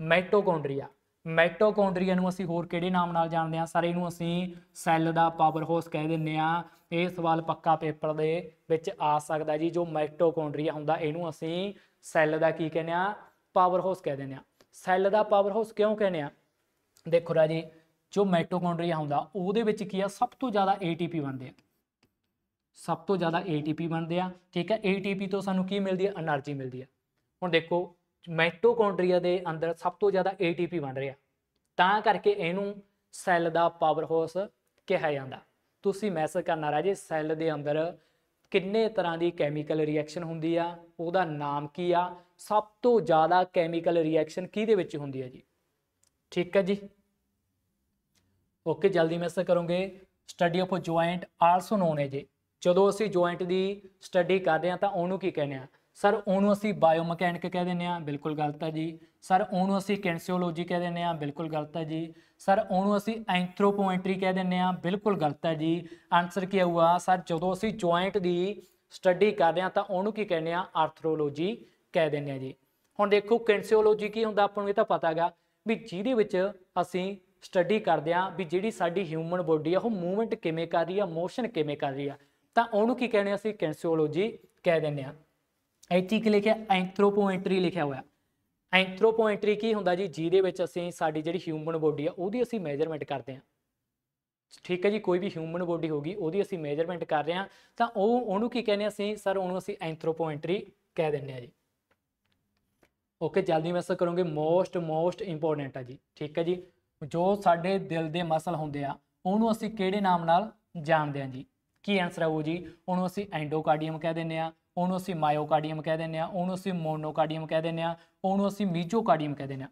ਮਾਈਟੋਕੌਂਡਰੀਆ, ਮਾਈਟੋਕੌਂਡਰੀਆ ਨੂੰ ਅਸੀਂ ਹੋਰ ਕਿਹੜੇ ਨਾਮ ਨਾਲ ਜਾਣਦੇ ਹਾਂ? ਸਰ ਇਹਨੂੰ ਅਸੀਂ ਸੈੱਲ ਦਾ ਪਾਵਰ ਹਾਊਸ ਕਹਿ ਦਿੰਦੇ ਆ। ਇਹ ਸਵਾਲ ਪੱਕਾ ਪੇਪਰ ਦੇ ਵਿੱਚ ਆ ਸਕਦਾ ਜੀ। ਜੋ ਮਾਈਟੋਕੌਂਡਰੀਆ ਹੁੰਦਾ ਇਹਨੂੰ ਅਸੀਂ ਸੈੱਲ ਦਾ ਕੀ ਕਹਿੰਦੇ ਆ? ਪਾਵਰ ਹਾਊਸ ਕਹਿ ਦਿੰਦੇ ਆ। ਸੈੱਲ ਦਾ ਪਾਵਰ ਹਾਊਸ ਕਿਉਂ ਕਹਿੰਦੇ ਆ? ਦੇਖੋ ਰਾਜੀ, ਜੋ ਮਾਈਟੋਕੌਂਡਰੀਆ ਹੁੰਦਾ ਉਹਦੇ ਵਿੱਚ ਕੀ ਆ? ਸਭ ਤੋਂ ਜ਼ਿਆਦਾ ATP ਬਣਦੇ ਆ, ਸਭ ਤੋਂ ਜ਼ਿਆਦਾ ATP ਬਣਦੇ ਆ। ਠੀਕ ਹੈ, ATP ਤੋਂ ਸਾਨੂੰ ਕੀ ਮਿਲਦੀ ਹੈ? એનર્ਜੀ ਮਿਲਦੀ ਆ। ਹੁਣ ਦੇਖੋ, ਮਾਈਟੋਕੌਂਡਰੀਆ ਦੇ ਅੰਦਰ ਸਭ ਤੋਂ ਜ਼ਿਆਦਾ ATP ਬਣ ਰਿਹਾ, ਤਾਂ ਕਰਕੇ ਇਹਨੂੰ ਸੈੱਲ ਦਾ ਪਾਵਰ ਹਾਊਸ ਕਿਹਾ ਜਾਂਦਾ। ਤੁਸੀਂ ਮੈਸੇਜ ਕਰਨਾ ਰਾਜੇ, ਸੈੱਲ ਦੇ ਅੰਦਰ ਕਿੰਨੇ ਤਰ੍ਹਾਂ ਦੀ ਕੈਮੀਕਲ ਰਿਐਕਸ਼ਨ ਹੁੰਦੀ ਆ, ਉਹਦਾ ਨਾਮ ਕੀ ਆ? ਸਭ ਤੋਂ ਜ਼ਿਆਦਾ ਕੈਮੀਕਲ ਰਿਐਕਸ਼ਨ ਕਿਹਦੇ ਵਿੱਚ ਹੁੰਦੀ ਹੈ ਜੀ? ਠੀਕ ਹੈ ਜੀ, ਓਕੇ, ਜਲਦੀ ਮੈਸੇਜ ਕਰੋਗੇ। Study of joint also non ਹੈ ਜੀ। ਜਦੋਂ ਅਸੀਂ ਜੁਆਇੰਟ ਦੀ ਸਟੱਡੀ ਕਰਦੇ ਹਾਂ ਤਾਂ ਉਹਨੂੰ ਕੀ ਕਹਿੰਦੇ ਆ? ਸਰ ਉਹਨੂੰ ਅਸੀਂ ਬਾਇਓਮਕੈਨਿਕ ਕਹਿ ਦਿੰਦੇ ਆ, ਬਿਲਕੁਲ ਗਲਤ ਹੈ ਜੀ। ਸਰ ਉਹਨੂੰ ਅਸੀਂ ਕੈਂਸੀਓਲੋਜੀ ਕਹਿ ਦਿੰਦੇ ਆ, ਬਿਲਕੁਲ ਗਲਤ ਹੈ ਜੀ। ਸਰ ਉਹਨੂੰ ਅਸੀਂ ਐਂਥਰੋਪੋਮੈਟਰੀ ਕਹਿ ਦਿੰਦੇ ਆ, ਬਿਲਕੁਲ ਗਲਤ ਹੈ ਜੀ। ਆਨਸਰ ਕੀ ਆਊਗਾ? ਸਰ ਜਦੋਂ ਅਸੀਂ ਜੁਆਇੰਟ ਦੀ ਸਟੱਡੀ ਕਰਦੇ ਹਾਂ ਤਾਂ ਉਹਨੂੰ ਕੀ ਕਹਿੰਦੇ ਆ? ਆਰਥਰੋਲੋਜੀ ਕਹਿ ਦਿੰਦੇ ਆ ਜੀ। ਹੁਣ ਦੇਖੋ, ਕੈਂਸੀਓਲੋਜੀ ਕੀ ਹੁੰਦਾ ਆਪਾਂ ਨੂੰ ਇਹ ਤਾਂ ਪਤਾ ਹੈਗਾ ਵੀ ਜਿਹਦੇ ਵਿੱਚ ਅਸੀਂ ਸਟੱਡੀ ਕਰਦੇ ਹਾਂ ਵੀ ਜਿਹੜੀ ਸਾਡੀ ਹਿਊਮਨ ਬੋਡੀ ਆ ਉਹ ਮੂਵਮੈਂਟ ਕਿਵੇਂ ਕਰ ਰਹੀ ਆ, ਮੋਸ਼ਨ ਕਿਵੇਂ ਕਰ ਰਹੀ ਆ, ਤਾਂ ਉਹਨੂੰ ਕੀ ਕਹਿੰਦੇ? ਅਸੀਂ ਕੈਂਸੀਓਲੋਜੀ ਕਹਿ ਦਿੰਦੇ ਆ। ਇੱਥੇ ਕੀ ਲਿਖਿਆ? ਐਂਥਰੋਪੋਮੈਟਰੀ ਲਿਖਿਆ ਹੋਇਆ। ਐਂਥਰੋਪੋਮੈਟਰੀ ਕੀ ਹੁੰਦਾ ਜੀ? ਜਿਹਦੇ ਵਿੱਚ ਅਸੀਂ ਸਾਡੀ ਜਿਹੜੀ ਹਿਊਮਨ ਬੋਡੀ ਆ ਉਹਦੀ ਅਸੀਂ ਮੈਜਰਮੈਂਟ ਕਰਦੇ ਹਾਂ। ਠੀਕ ਹੈ ਜੀ, ਕੋਈ ਵੀ ਹਿਊਮਨ ਬੋਡੀ ਹੋਗੀ ਉਹਦੀ ਅਸੀਂ ਮੈਜਰਮੈਂਟ ਕਰ ਰਹੇ ਹਾਂ ਤਾਂ ਉਹਨੂੰ ਕੀ ਕਹਿੰਦੇ ਅਸੀਂ? ਸਰ ਉਹਨੂੰ ਅਸੀਂ ਐਂਥਰੋਪੋਮੈਟਰੀ ਕਹਿ ਦਿੰਦੇ ਆ ਜੀ। ਓਕੇ, ਜਲਦੀ ਮੈਸੇਜ ਕਰੋਗੇ। ਮੋਸਟ ਇੰਪੋਰਟੈਂਟ ਆ ਜੀ। ਠੀਕ ਹੈ ਜੀ, ਜੋ ਸਾਡੇ ਦਿਲ ਦੇ ਮਸਲ ਹੁੰਦੇ ਆ ਉਹਨੂੰ ਅਸੀਂ ਕਿਹੜੇ ਨਾਮ ਨਾਲ ਜਾਣਦੇ ਹਾਂ ਜੀ? ਕੀ ਆਨਸਰ ਆਊ ਜੀ? ਉਹਨੂੰ ਅਸੀਂ ਐਂਡੋਕਾਰਡੀਅਮ ਕਹਿ ਦਿੰਦੇ ਆ, ਉਹਨੂੰ ਅਸੀਂ ਮਾਇਓਕਾਰਡੀਅਮ ਕਹਿ ਦਿੰਦੇ ਆ, ਉਹਨੂੰ ਅਸੀਂ ਮੋਨੋਕਾਰਡੀਅਮ ਕਹਿ ਦਿੰਦੇ ਆ, ਉਹਨੂੰ ਅਸੀਂ ਮੀਜੋਕਾਰਡੀਅਮ ਕਹਿ ਦਿੰਦੇ ਆ।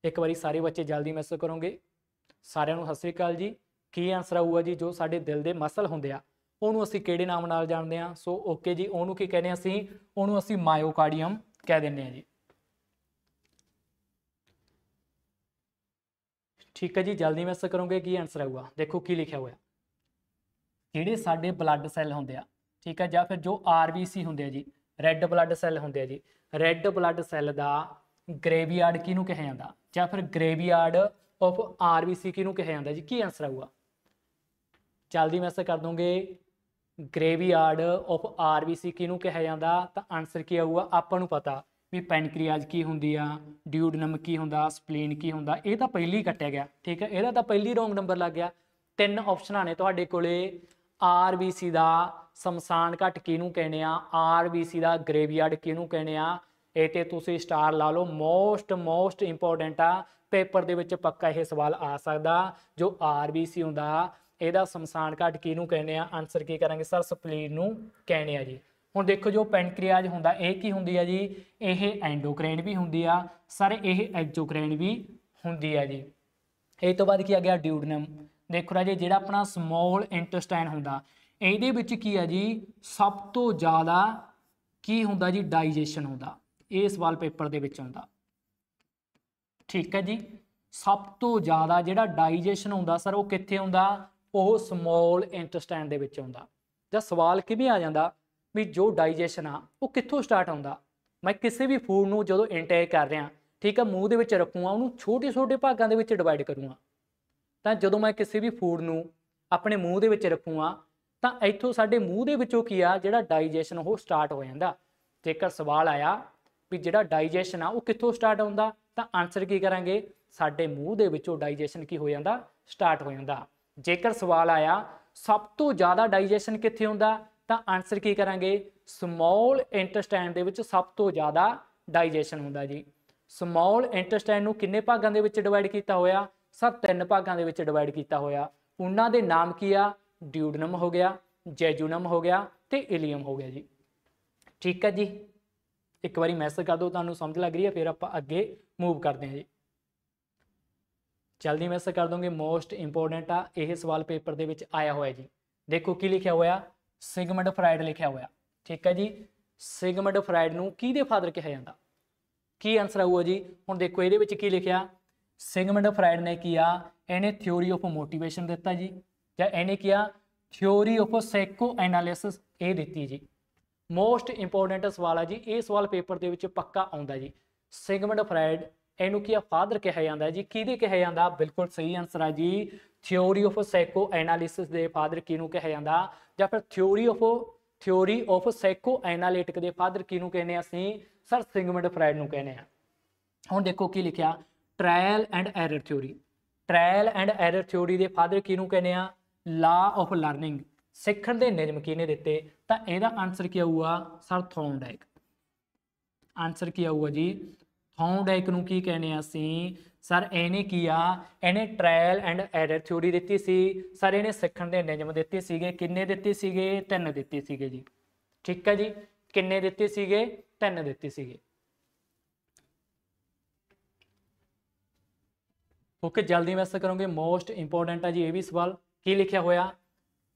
ਇੱਕ ਵਾਰੀ ਸਾਰੇ ਬੱਚੇ ਜਲਦੀ ਮੈਸੇਜ ਕਰੋਗੇ। ਸਾਰਿਆਂ ਨੂੰ ਸਤਿ ਸ਼੍ਰੀ ਅਕਾਲ ਜੀ। ਕੀ ਆਨਸਰ ਆਊਗਾ ਜੀ? ਜੋ ਸਾਡੇ ਦਿਲ ਦੇ ਮਸਲ ਹੁੰਦੇ ਆ ਉਹਨੂੰ ਅਸੀਂ ਕਿਹੜੇ ਨਾਮ ਨਾਲ ਜਾਣਦੇ ਆ? ਸੋ ਓਕੇ ਜੀ, ਉਹਨੂੰ ਕੀ ਕਹਿੰਦੇ ਅਸੀਂ? ਉਹਨੂੰ ਅਸੀਂ ਮਾਇਓਕਾਰਡੀਅਮ ਕਹਿ ਦਿੰਦੇ ਆ ਜੀ। ਠੀਕ ਹੈ ਜੀ, ਜਲਦੀ ਮੈਸੇਜ ਕਰੋਗੇ। ਕੀ ਆਨਸਰ ਆਊਗਾ? ਦੇਖੋ ਕੀ ਲਿਖਿਆ ਹੋਇਆ। ਜਿਹੜੇ ਸਾਡੇ ਬਲੱਡ ਸੈੱਲ ਹੁੰਦੇ ਆ, ਠੀਕ ਹੈ, ਜਾਂ ਫਿਰ ਜੋ RBC ਹੁੰਦੇ ਆ ਜੀ, ਰੈੱਡ ਬਲੱਡ ਸੈੱਲ ਹੁੰਦੇ ਆ ਜੀ, ਰੈੱਡ ਬਲੱਡ ਸੈੱਲ ਦਾ ਗ੍ਰੇਵਯਾਰਡ ਕਿਹਨੂੰ ਕਿਹਾ ਜਾਂਦਾ? ਜਾਂ ਫਿਰ ਗ੍ਰੇਵਯਾਰਡ ਆਫ RBC ਕਿਹਨੂੰ ਕਿਹਾ ਜਾਂਦਾ ਜੀ? ਕੀ ਆਨਸਰ ਆਊਗਾ? ਜਲਦੀ ਮੈਸੇਜ ਕਰ ਦੋਗੇ। ਗ੍ਰੇਵਯਾਰਡ ਆਫ RBC ਕਿਹਨੂੰ ਕਿਹਾ ਜਾਂਦਾ? ਤਾਂ ਆਨਸਰ ਕੀ ਆਊਗਾ? ਆਪਾਂ ਨੂੰ ਪਤਾ ਵੀ ਪੈਨਕ੍ਰੀਆਜ ਕੀ ਹੁੰਦੀ ਆ, ਡਿਊਡਨਮ ਕੀ ਹੁੰਦਾ, ਸਪਲੀਨ ਕੀ ਹੁੰਦਾ। ਇਹ ਤਾਂ ਪਹਿਲੀ ਹੀ ਕੱਟਿਆ ਗਿਆ। ਠੀਕ ਹੈ, ਇਹਦਾ ਤਾਂ ਪਹਿਲੀ ਰੋਂਗ ਨੰਬਰ ਲੱਗ ਗਿਆ। 3 ਆਪਸ਼ਨਾਂ ਨੇ ਤੁਹਾਡੇ ਕੋਲੇ। RBC ਦਾ ਸ਼ਮਸ਼ਾਨ ਘਾਟ ਕਿਹਨੂੰ ਕਹਿੰਦੇ ਆ? RBC ਦਾ ਗ੍ਰੇਵਯਾਰਡ ਕਿਹਨੂੰ ਕਹਿੰਦੇ ਆ? ਇਹ ਤੇ ਤੁਸੀਂ ਸਟਾਰ ਲਾ ਲਓ। ਮੋਸਟ ਇੰਪੋਰਟੈਂਟ ਆ, ਪੇਪਰ ਦੇ ਵਿੱਚ ਪੱਕਾ ਇਹ ਸਵਾਲ ਆ ਸਕਦਾ। ਜੋ RBC ਹੁੰਦਾ ਇਹਦਾ ਸ਼ਮਸ਼ਾਨ ਘਾਟ ਕਿਹਨੂੰ ਕਹਿੰਦੇ ਆ? ਆਨਸਰ ਕੀ ਕਰਾਂਗੇ? ਸਰ ਸਪਲੀਨ ਨੂੰ ਕਹਿੰਦੇ ਆ ਜੀ। ਹੁਣ ਦੇਖੋ, ਜੋ ਪੈਨਕ੍ਰੀਆਜ ਹੁੰਦਾ ਇਹ ਕੀ ਹੁੰਦੀ ਆ ਜੀ? ਇਹ ਐਂਡੋਕ੍ਰਾਈਨ ਵੀ ਹੁੰਦੀ ਆ ਸਰ, ਇਹ ਐਗਜ਼ੋਕ੍ਰਾਈਨ ਵੀ ਹੁੰਦੀ ਆ ਜੀ। ਇਹ ਤੋਂ ਬਾਅਦ ਕੀ ਆ ਗਿਆ? ਡਿਊਡਨਮ। ਦੇਖੋ ਰਾਜੇ, ਜਿਹੜਾ ਆਪਣਾ ਸਮੋਲ ਇੰਟੈਸਟਾਈਨ ਹੁੰਦਾ ਇਹਦੇ ਵਿੱਚ ਕੀ ਆ ਜੀ? ਸਭ ਤੋਂ ਜ਼ਿਆਦਾ ਕੀ ਹੁੰਦਾ ਜੀ? ਡਾਈਜੈਸ਼ਨ ਹੁੰਦਾ। ਇਹ ਸਵਾਲ ਪੇਪਰ ਦੇ ਵਿੱਚ ਆਉਂਦਾ। ਠੀਕ ਹੈ ਜੀ, ਸਭ ਤੋਂ ਜ਼ਿਆਦਾ ਜਿਹੜਾ ਡਾਈਜੈਸ਼ਨ ਹੁੰਦਾ ਸਰ ਉਹ ਕਿੱਥੇ ਹੁੰਦਾ? ਉਹ ਸਮੋਲ ਇੰਟੈਸਟਾਈਨ ਦੇ ਵਿੱਚ ਆਉਂਦਾ। ਜਾਂ ਸਵਾਲ ਕਿਵੇਂ ਆ ਜਾਂਦਾ ਵੀ ਜੋ ਡਾਈਜੈਸ਼ਨ ਆ ਉਹ ਕਿੱਥੋਂ ਸਟਾਰਟ ਹੁੰਦਾ? ਮੈਂ ਕਿਸੇ ਵੀ ਫੂਡ ਨੂੰ ਜਦੋਂ ਇਨਟੇਕ ਕਰ ਰਿਹਾ, ਠੀਕ ਹੈ, ਮੂੰਹ ਦੇ ਵਿੱਚ ਰੱਖੂਗਾ, ਉਹਨੂੰ ਛੋਟੇ ਭਾਗਾਂ ਦੇ ਵਿੱਚ ਡਿਵਾਈਡ ਕਰੂੰਗਾ। ਤਾਂ ਜਦੋਂ ਮੈਂ ਕਿਸੇ ਵੀ ਫੂਡ ਨੂੰ ਆਪਣੇ ਮੂੰਹ ਦੇ ਵਿੱਚ ਰੱਖੂਗਾ ਤਾਂ ਇੱਥੋਂ ਸਾਡੇ ਮੂੰਹ ਦੇ ਵਿੱਚੋਂ ਕੀ ਆ? ਜਿਹੜਾ ਡਾਈਜੈਸ਼ਨ ਉਹ ਸਟਾਰਟ ਹੋ ਜਾਂਦਾ। ਜੇਕਰ ਸਵਾਲ ਆਇਆ ਵੀ ਜਿਹੜਾ ਡਾਈਜੈਸ਼ਨ ਆ ਉਹ ਕਿੱਥੋਂ ਸਟਾਰਟ ਹੁੰਦਾ ਤਾਂ ਆਨਸਰ ਕੀ ਕਰਾਂਗੇ? ਸਾਡੇ ਮੂੰਹ ਦੇ ਵਿੱਚੋਂ ਡਾਈਜੈਸ਼ਨ ਕੀ ਹੋ ਜਾਂਦਾ? ਸਟਾਰਟ ਹੋ ਜਾਂਦਾ। जेकर सवाल आया सब तो ज़्यादा डाइजेशन कित्थे हुंदा तां आंसर की करांगे समॉल इंटेस्टाइन दे विच सब तो ज़्यादा डाइजेशन हुंदा जी। ਸਮੌਲ ਇੰਟੈਸਟਾਈਨ ਨੂੰ ਕਿੰਨੇ ਭਾਗਾਂ ਦੇ ਵਿੱਚ ਡਿਵਾਈਡ ਕੀਤਾ ਹੋਇਆ ਸਰ 3 ਭਾਗਾਂ ਦੇ ਵਿੱਚ ਡਿਵਾਈਡ ਕੀਤਾ ਹੋਇਆ। ਉਹਨਾਂ ਦੇ ਨਾਮ ਕੀ ਆ ਡਿਊਡਨਮ ਹੋ ਗਿਆ, ਜੈਜੂਨਮ ਹੋ ਗਿਆ ਤੇ ਇਲੀਅਮ ਹੋ ਗਿਆ ਜੀ। ਠੀਕ ਹੈ ਜੀ, ਇੱਕ ਵਾਰੀ ਮੈਸੇਜ ਕਰ ਦਿਓ ਤੁਹਾਨੂੰ ਸਮਝ ਲੱਗ ਰਹੀ ਹੈ, ਫਿਰ ਆਪਾਂ ਅੱਗੇ ਮੂਵ ਕਰਦੇ ਹਾਂ ਜੀ। ਜਲਦੀ ਮੈਸੇਜ ਕਰ ਦੋਗੇ, ਮੋਸਟ ਇੰਪੋਰਟੈਂਟ ਆ ਇਹ ਸਵਾਲ ਪੇਪਰ ਦੇ ਵਿੱਚ ਆਇਆ ਹੋਇਆ ਜੀ। ਦੇਖੋ ਕੀ ਲਿਖਿਆ ਹੋਇਆ ਸਿਗਮੰਡ ਫਰਾਇਡ ਲਿਖਿਆ ਹੋਇਆ। ਠੀਕ ਹੈ ਜੀ, ਸਿਗਮੰਡ ਫਰਾਇਡ ਨੂੰ ਕਿਹਦੇ ਫਾਦਰ ਕਿਹਾ ਜਾਂਦਾ ਕੀ ਆंसर ਆਊਗਾ ਜੀ। ਹੁਣ ਦੇਖੋ ਇਹਦੇ ਵਿੱਚ ਕੀ ਲਿਖਿਆ ਸਿਗਮੰਡ ਫਰਾਇਡ ਨੇ ਕੀ ਆ ਇਹਨੇ ਥਿਓਰੀ ਆਫ ਮੋਟੀਵੇਸ਼ਨ ਦਿੱਤਾ ਜੀ ਜਾਂ ਇਹਨੇ ਕੀ ਆ ਥਿਓਰੀ ਆਫ ਸਾਈਕੋ ਐਨਾਲਿਸਿਸ ਇਹ ਦਿੱਤੀ ਜੀ। ਮੋਸਟ ਇੰਪੋਰਟੈਂਟ ਸਵਾਲ ਆ ਜੀ, ਇਹ ਸਵਾਲ ਪੇਪਰ ਦੇ ਵਿੱਚ ਪੱਕਾ ਆਉਂਦਾ ਜੀ। ਸਿਗਮੰਡ ਫਰਾਇਡ ਇਹਨੂੰ ਕੀ ਆ ਫਾਦਰ ਕਿਹਾ ਜਾਂਦਾ ਜੀ, ਕਿਹਦੇ ਕਿਹਾ ਜਾਂਦਾ ਬਿਲਕੁਲ ਸਹੀ ਆंसर ਆ ਜੀ ਥਿਓਰੀ ਆਫ ਸਾਈਕੋ ਐਨਾਲਿਸਿਸ ਦੇ ਫਾਦਰ ਕਿਹਨੂੰ ਕਿਹਾ ਜਾਂਦਾ ਜਾਂ ਫਿਰ ਥਿਓਰੀ ਆਫ ਸਾਈਕੋ ਐਨਾਲਿਟਿਕ ਦੇ ਫਾਦਰ ਕਿਹਨੂੰ ਕਹਿੰਦੇ ਆ ਅਸੀਂ ਸਰ ਸਿਗਮੰਡ ਫਰਾਇਡ ਨੂੰ ਕਹਿੰਦੇ ਆ। ਹੁਣ ਦੇਖੋ ਕੀ ਲਿਖਿਆ trial and error theory, trial and error theory ਦੇ ਫਾਦਰ ਕਿਹਨੂੰ ਕਹਿੰਦੇ ਆ ਲਾ ਆਫ ਲਰਨਿੰਗ ਸਿੱਖਣ ਦੇ ਨਿਯਮ ਕਿਹਨੇ ਦਿੱਤੇ ਤਾਂ ਇਹਦਾ ਆਨਸਰ ਕੀ ਆਊਗਾ ਸਰ ਥੌਰਨਡਾਈਕ। ਆਨਸਰ ਕੀ ਆਊਗਾ ਜੀ ਥੌਰਨਡਾਈਕ ਨੂੰ ਕੀ ਕਹਿੰਦੇ ਆ ਅਸੀਂ ਸਰ ਇਹਨੇ ਕੀ ਆ ਇਹਨੇ ਟ੍ਰਾਇਲ ਐਂਡ ਐਰਰ ਥਿਓਰੀ ਦਿੱਤੀ ਸੀ ਸਰ, ਇਹਨੇ ਸਿੱਖਣ ਦੇ ਨਿਯਮ ਦਿੱਤੇ ਸੀਗੇ, ਕਿੰਨੇ ਦਿੱਤੇ ਸੀਗੇ 3 ਦਿੱਤੇ ਸੀਗੇ ਜੀ। ਠੀਕ ਹੈ ਜੀ, ਕਿੰਨੇ ਦਿੱਤੇ ਸੀਗੇ 3 ਦਿੱਤੇ ਸੀਗੇ। ਓਕੇ ਜਲਦੀ ਮੈਸੇਜ ਕਰੋਗੇ, ਮੋਸਟ ਇੰਪੋਰਟੈਂਟ ਆ ਜੀ ਇਹ ਵੀ ਸਵਾਲ। ਕੀ ਲਿਖਿਆ ਹੋਇਆ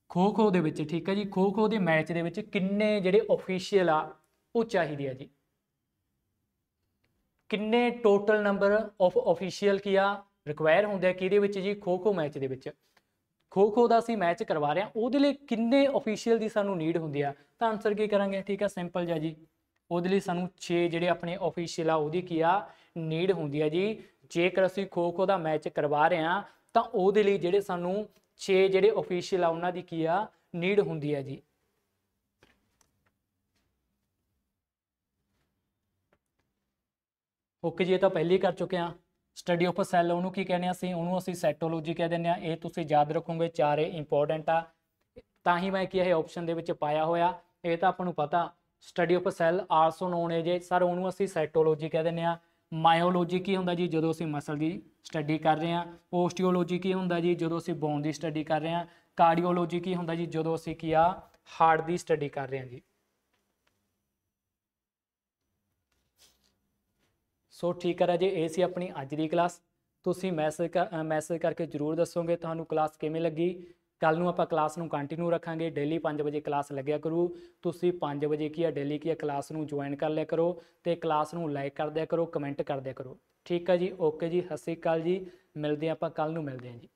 ਖੋ ਖੋ ਦੇ ਵਿੱਚ, ਠੀਕ ਹੈ ਜੀ, ਖੋ ਖੋ ਦੇ ਮੈਚ ਦੇ ਵਿੱਚ ਕਿੰਨੇ ਜਿਹੜੇ ਆਫੀਸ਼ੀਅਲ ਆ ਉਹ ਚਾਹੀਦੇ ਆ ਜੀ, ਕਿੰਨੇ ਟੋਟਲ ਨੰਬਰ ਆਫ ਆਫੀਸ਼ੀਅਲ ਕੀ ਆ ਰਿਕੁਆਇਰ ਹੁੰਦੇ ਆ ਕਿਹਦੇ ਵਿੱਚ ਜੀ ਖੋ ਖੋ ਮੈਚ ਦੇ ਵਿੱਚ। ਖੋ ਖੋ ਦਾ ਅਸੀਂ ਮੈਚ ਕਰਵਾ ਰਹੇ ਹਾਂ ਉਹਦੇ ਲਈ ਕਿੰਨੇ ਆਫੀਸ਼ੀਅਲ ਦੀ ਸਾਨੂੰ ਨੀਡ ਹੁੰਦੀ ਆ ਤਾਂ ਆਨਸਰ ਕੀ ਕਰਾਂਗੇ ਠੀਕ ਆ ਸਿੰਪਲ ਜਿਹਾ ਜੀ, ਉਹਦੇ ਲਈ ਸਾਨੂੰ 6 ਜਿਹੜੇ ਆਪਣੇ ਆਫੀਸ਼ੀਅਲ ਆ ਉਹਦੀ ਕੀ ਆ ਨੀਡ ਹੁੰਦੀ ਆ ਜੀ। ਜੇਕਰ ਅਸੀਂ ਖੋ ਖੋ ਦਾ ਮੈਚ ਕਰਵਾ ਰਹੇ ਹਾਂ ਤਾਂ ਉਹਦੇ ਲਈ ਜਿਹੜੇ ਸਾਨੂੰ 6 ਜਿਹੜੇ ਆਫੀਸ਼ੀਅਲ ਆ ਉਹਨਾਂ ਦੀ ਕੀ ਆ ਨੀਡ ਹੁੰਦੀ ਆ ਜੀ। ਓਕੇ ਜੀ, ਇਹ ਤਾਂ ਪਹਿਲੀ ਕਰ ਚੁੱਕੇ ਹਾਂ। ਸਟੱਡੀ ਆਫ ਸੈੱਲ ਉਹਨੂੰ ਕੀ ਕਹਿੰਦੇ ਅਸੀਂ, ਉਹਨੂੰ ਅਸੀਂ ਸੈਟੋਲੋਜੀ ਕਹਿ ਦਿੰਦੇ ਹਾਂ। ਇਹ ਤੁਸੀਂ ਯਾਦ ਰੱਖੋਗੇ, ਚਾਰੇ ਇੰਪੋਰਟੈਂਟ ਆ ਤਾਂ ਹੀ ਮੈਂ ਕੀ ਇਹ ਆਪਸ਼ਨ ਦੇ ਵਿੱਚ ਪਾਇਆ ਹੋਇਆ। ਇਹ ਤਾਂ ਆਪਾਂ ਨੂੰ ਪਤਾ study of cell also known as ਜੇ ਸਰ ਉਹਨੂੰ ਅਸੀਂ ਸਾਈਟੋਲੋਜੀ ਕਹਿ ਦਿੰਦੇ ਹਾਂ। ਮਾਇਓਲੋਜੀ ਕੀ ਹੁੰਦਾ ਜੀ ਜਦੋਂ ਅਸੀਂ ਮਸਲ ਦੀ ਸਟੱਡੀ ਕਰ ਰਹੇ ਹਾਂ। ਓਸਟੀਓਲੋਜੀ ਕੀ ਹੁੰਦਾ ਜੀ ਜਦੋਂ ਅਸੀਂ ਬੋਨ ਦੀ ਸਟੱਡੀ ਕਰ ਰਹੇ ਹਾਂ। ਕਾਰਡੀਓਲੋਜੀ ਕੀ ਹੁੰਦਾ ਜੀ ਜਦੋਂ ਅਸੀਂ ਕੀ ਆ ਹਾਰਟ ਦੀ ਸਟੱਡੀ ਕਰ ਰਹੇ ਹਾਂ ਜੀ। ਸੋ ਠੀਕ ਹੈ ਜੀ, ਇਹ ਸੀ ਆਪਣੀ ਅੱਜ ਦੀ ਕਲਾਸ। ਤੁਸੀਂ ਮੈਸੇਜ ਕਰਕੇ ਜ਼ਰੂਰ ਦੱਸੋਗੇ ਤੁਹਾਨੂੰ ਕਲਾਸ ਕਿਵੇਂ ਲੱਗੀ। ਕੱਲ ਨੂੰ ਆਪਾਂ ਕਲਾਸ ਨੂੰ ਕੰਟੀਨਿਊ ਰੱਖਾਂਗੇ, ਡੇਲੀ 5 ਵਜੇ ਕਲਾਸ ਲੱਗਿਆ ਕਰੂ। ਤੁਸੀਂ 5 ਵਜੇ ਕੀ ਆ ਡੇਲੀ ਕੀ ਆ ਕਲਾਸ ਨੂੰ ਜੁਆਇਨ ਕਰ ਲਿਆ ਕਰੋ ਤੇ ਕਲਾਸ ਨੂੰ ਲਾਈਕ ਕਰ ਦਿਆ ਕਰੋ, ਕਮੈਂਟ ਕਰ ਦਿਆ ਕਰੋ। ਠੀਕ ਹੈ ਜੀ, ਓਕੇ ਜੀ, ਸਤਿ ਸ਼੍ਰੀ ਅਕਾਲ ਜੀ, ਮਿਲਦੇ ਆਪਾਂ ਕੱਲ ਨੂੰ ਮਿਲਦੇ ਹਾਂ ਜੀ।